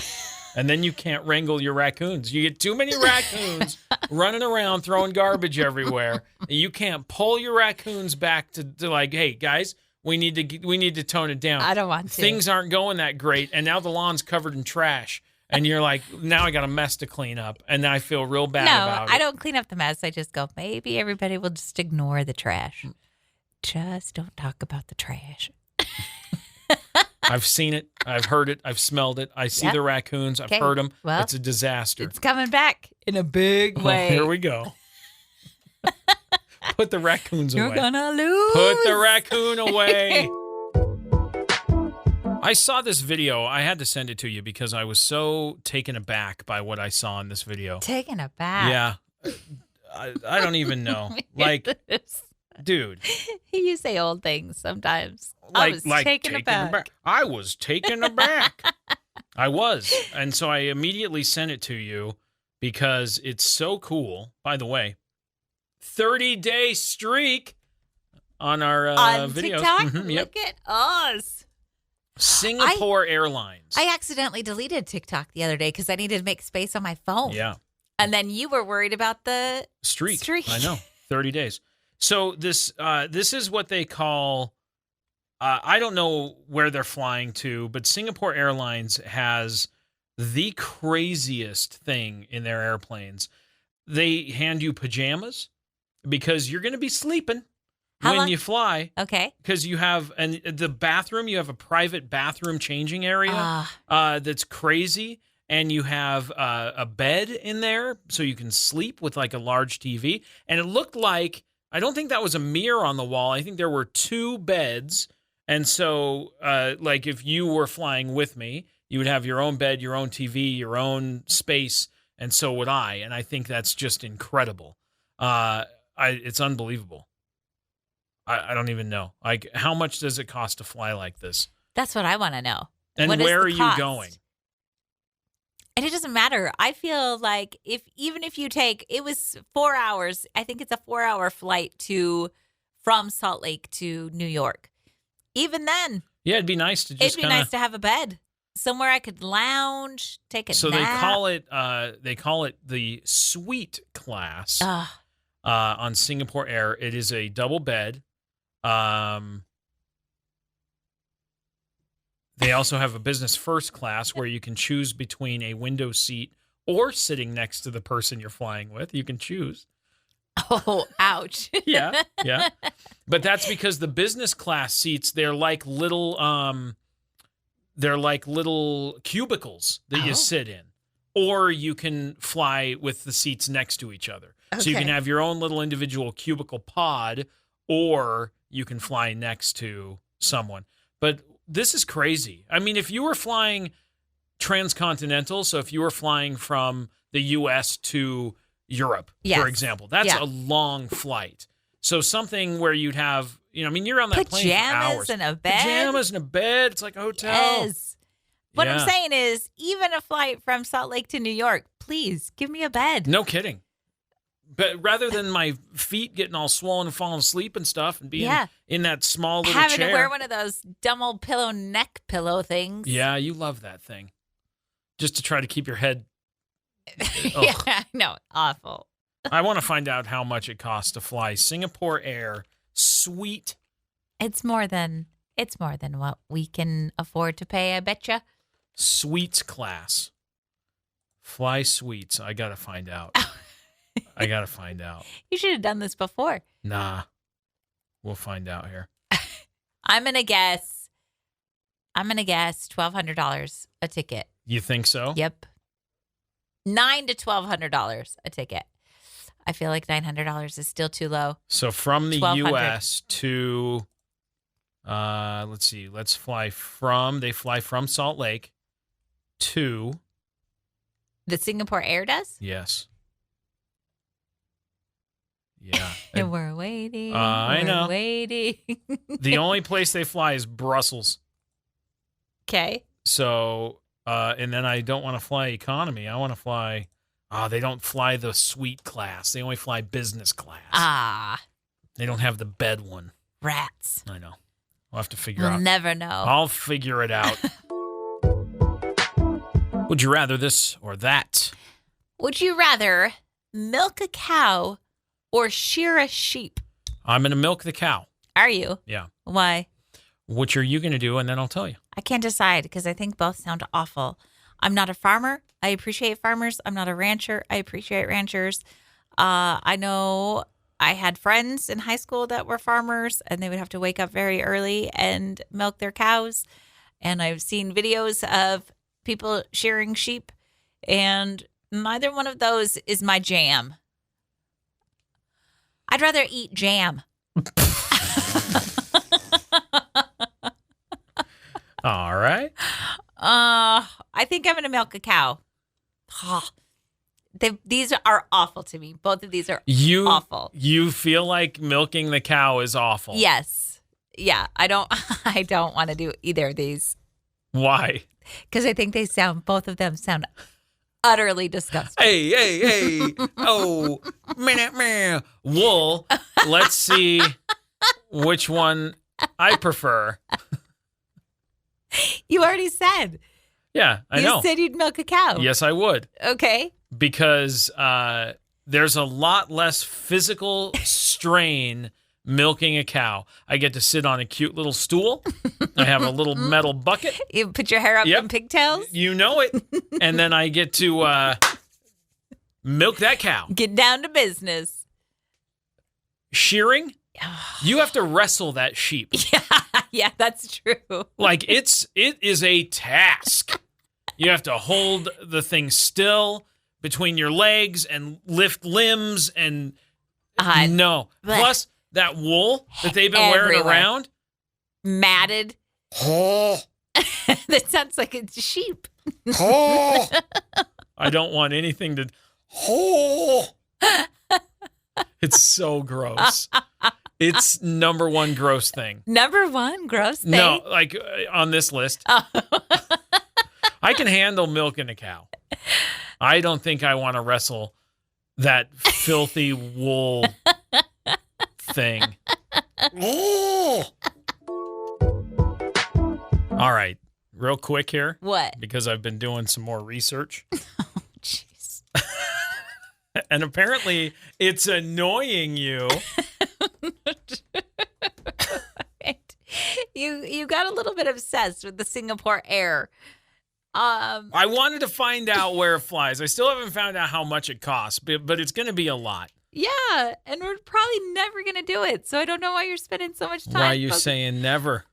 And then you can't wrangle your raccoons. You get too many raccoons running around throwing garbage everywhere. You can't pull your raccoons back to like, hey, guys, we need to tone it down. I don't want to. Things aren't going that great, and now the lawn's covered in trash. And you're like, now I got a mess to clean up, and I feel real bad about it. No, I don't clean up the mess. I just go, maybe everybody will just ignore the trash. Just don't talk about the trash. I've seen it. I've heard it. I've smelled it. I see the raccoons. I've heard them. Well, it's a disaster. It's coming back in a big way. Here we go. Put the raccoons away. You're gonna lose. Put the raccoon away. I saw this video. I had to send it to you because I was so taken aback by what I saw in this video. Taken aback? Yeah. I don't even know. Like, dude. You say old things sometimes. I was taken aback. I was taken aback. I was. And so I immediately sent it to you because it's so cool. By the way, 30-day streak on our on videos. TikTok? Mm-hmm, yep. Look at us. Singapore Airlines. I accidentally deleted TikTok the other day because I needed to make space on my phone. Yeah. And then you were worried about the streak. I know. 30 days. So this is what they call I don't know where they're flying to, but Singapore Airlines has the craziest thing in their airplanes. They hand you pajamas because you're going to be sleeping How when long? you fly. Okay. Because you have the bathroom, you have a private bathroom changing area that's crazy. And you have a bed in there so you can sleep with like a large TV. And it looked like, I don't think that was a mirror on the wall. I think there were 2 beds. And so, like, if you were flying with me, you would have your own bed, your own TV, your own space, and so would I. And I think that's just incredible. It's unbelievable. I don't even know. Like, how much does it cost to fly like this? That's what I want to know. And What is where the are you cost? going? And it doesn't matter. I feel like even if you take, it was 4 hours. I think it's a 4-hour flight from Salt Lake to New York. Even then, Yeah, it'd be nice to just it'd be nice to have a bed somewhere I could lounge, take a So nap. they call it the suite class Ugh. on Singapore Air. It is a double bed. They also have a business first class where you can choose between a window seat or sitting next to the person you're flying with. You can choose. Oh, ouch. Yeah. But that's because the business class seats, they're like little cubicles that you sit in. Or you can fly with the seats next to each other. Okay. So you can have your own little individual cubicle pod, or you can fly next to someone. But this is crazy. I mean, if you were flying transcontinental, so if you were flying from the U.S. to Europe, for example, that's a long flight. So something where you'd have, you're on that plane for hours. Pajamas and a bed. Pajamas and a bed. It's like a hotel. Yes. What I'm saying is, even a flight from Salt Lake to New York, please give me a bed. No kidding. But rather than my feet getting all swollen and falling asleep and stuff and being in that small little Having chair. to wear one of those dumb old neck pillow things. Yeah, you love that thing. Just to try to keep your head. Yeah, no, awful. I want to find out how much it costs to fly Singapore Air Suite. It's more than what we can afford to pay, I betcha. Suites class. Fly suites. I got to find out. You should have done this before. Nah. We'll find out here. I'm going to guess $1,200 a ticket. You think so? Yep. $900 to $1,200 a ticket. I feel like $900 is still too low. So from the $1,200. U.S. to, let's see, they fly from Salt Lake to. The Singapore Air does? Yes. Yeah. And we're waiting. I know. Waiting. The only place they fly is Brussels. Okay. So, and then I don't want to fly economy. I want to fly. They don't fly the suite class. They only fly business class. They don't have the bed one. Rats. I know. We'll have to figure out. We'll never know. I'll figure it out. Would you rather this or that? Would you rather milk a cow or shear a sheep? I'm going to milk the cow. Are you? Yeah. Why? Which are you going to do? And then I'll tell you. I can't decide because I think both sound awful. I'm not a farmer. I appreciate farmers. I'm not a rancher. I appreciate ranchers. I know I had friends in high school that were farmers, and they would have to wake up very early and milk their cows. And I've seen videos of people shearing sheep, and neither one of those is my jam. I'd rather eat jam. All right. I think I'm going to milk a cow. These are awful to me. Both of these are awful. You feel like milking the cow is awful. Yes. Yeah. I don't want to do either of these. Why? Because I think both of them sound utterly disgusting. Hey. Oh, meh. Wool. Let's see which one I prefer. You already said. Yeah, I know. You said you'd milk a cow. Yes, I would. Okay. Because there's a lot less physical strain milking a cow. I get to sit on a cute little stool. I have a little metal bucket. You put your hair up in pigtails? You know it. And then I get to milk that cow. Get down to business. Shearing? You have to wrestle that sheep. Yeah, that's true. Like it is a task. You have to hold the thing still between your legs and lift limbs and no. Plus that wool that they've been wearing around. Matted. That sounds like it's a sheep. I don't want anything to. It's so gross. It's number one gross thing. Number one gross thing? No, like on this list. Oh. I can handle milking a cow. I don't think I want to wrestle that filthy wool thing. All right. Real quick here. What? Because I've been doing some more research. Oh, jeez. And apparently it's annoying you. You got a little bit obsessed with the Singapore Air. I wanted to find out where it flies. I still haven't found out how much it costs, but it's going to be a lot. Yeah, and we're probably never going to do it. So I don't know why you're spending so much time. Why are you saying never?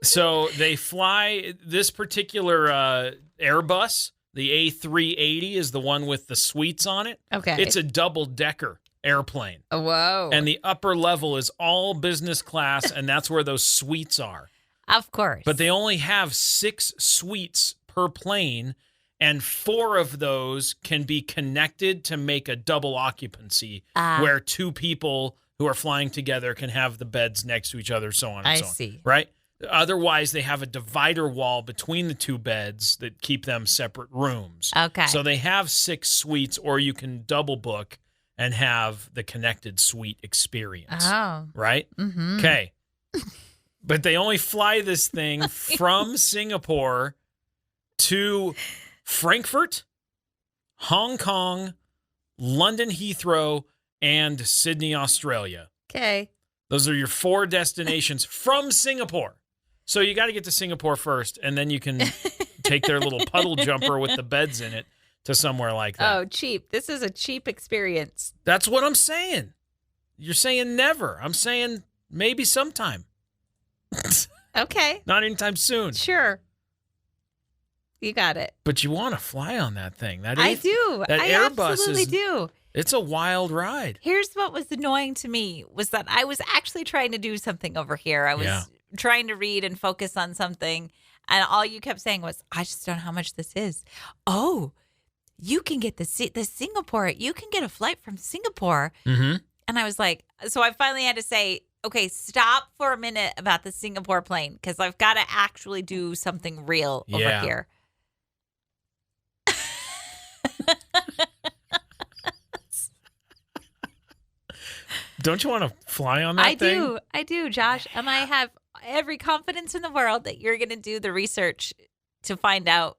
So they fly this particular Airbus. The A380 is the one with the suites on it. Okay. It's a double-decker airplane. Oh, whoa. And the upper level is all business class, and that's where those suites are. Of course. But they only have 6 suites per plane, and 4 of those can be connected to make a double occupancy where 2 people who are flying together can have the beds next to each other, so on and so on. I see. Right? Otherwise, they have a divider wall between the 2 beds that keep them separate rooms. Okay. So they have 6 suites, or you can double book and have the connected suite experience. Oh. Right? Mm-hmm. Okay. But they only fly this thing from Singapore to Frankfurt, Hong Kong, London Heathrow, and Sydney, Australia. Okay. Those are your 4 destinations from Singapore. So you got to get to Singapore first, and then you can take their little puddle jumper with the beds in it to somewhere like that. Oh, cheap. This is a cheap experience. That's what I'm saying. You're saying never. I'm saying maybe sometime. Okay. Not anytime soon. Sure. You got it. But you want to fly on that thing. I do. That I Airbus absolutely do. It's a wild ride. Here's what was annoying to me was that I was actually trying to do something over here. I was trying to read and focus on something, and all you kept saying was, I just don't know how much this is. Oh, you can get the Singapore. You can get a flight from Singapore. Mm-hmm. And I was like, so I finally had to say, okay, stop for a minute about the Singapore plane because I've got to actually do something real over here. Don't you want to fly on that thing? I do, Josh. And I have every confidence in the world that you're going to do the research to find out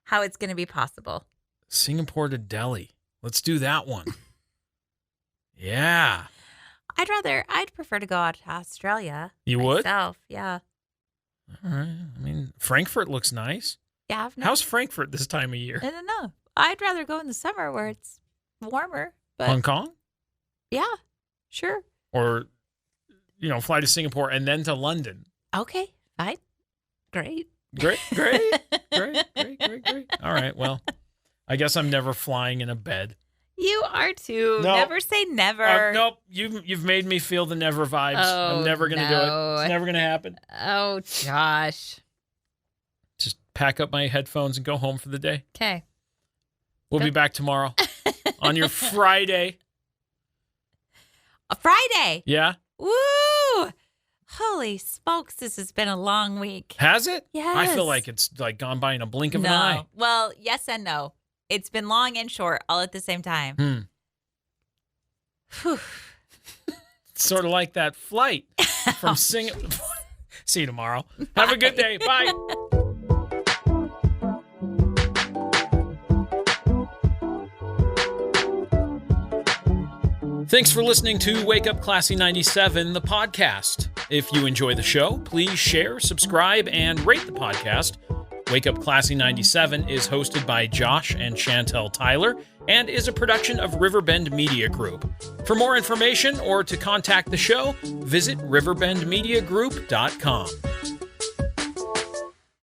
how it's going to be possible. Singapore to Delhi. Let's do that one. Yeah. I'd prefer to go out to Australia. You would? Myself, yeah. All right. I mean, Frankfurt looks nice. Yeah. How's Frankfurt this time of year? I don't know. I'd rather go in the summer where it's warmer. But Hong Kong? Yeah, sure. Or, fly to Singapore and then to London. Okay, fine. Great. Great. All right, well, I guess I'm never flying in a bed. You are too. No. Never say never. Nope. You've made me feel the never vibes. Oh, I'm never going to do it. It's never going to happen. Oh, Josh. Just pack up my headphones and go home for the day. Okay. We'll be back tomorrow on your Friday. A Friday? Yeah. Woo! Holy smokes, this has been a long week. Has it? Yes. I feel like it's gone by in a blink of an eye. Well, yes and no. It's been long and short all at the same time. Whew. Sort of like that flight from Singapore. See you tomorrow. Have a good day. Bye. Thanks for listening to Wake Up Classy 97, the podcast. If you enjoy the show, please share, subscribe, and rate the podcast. Wake Up Classy 97 is hosted by Josh and Chantel Tyler and is a production of Riverbend Media Group. For more information or to contact the show, visit riverbendmediagroup.com.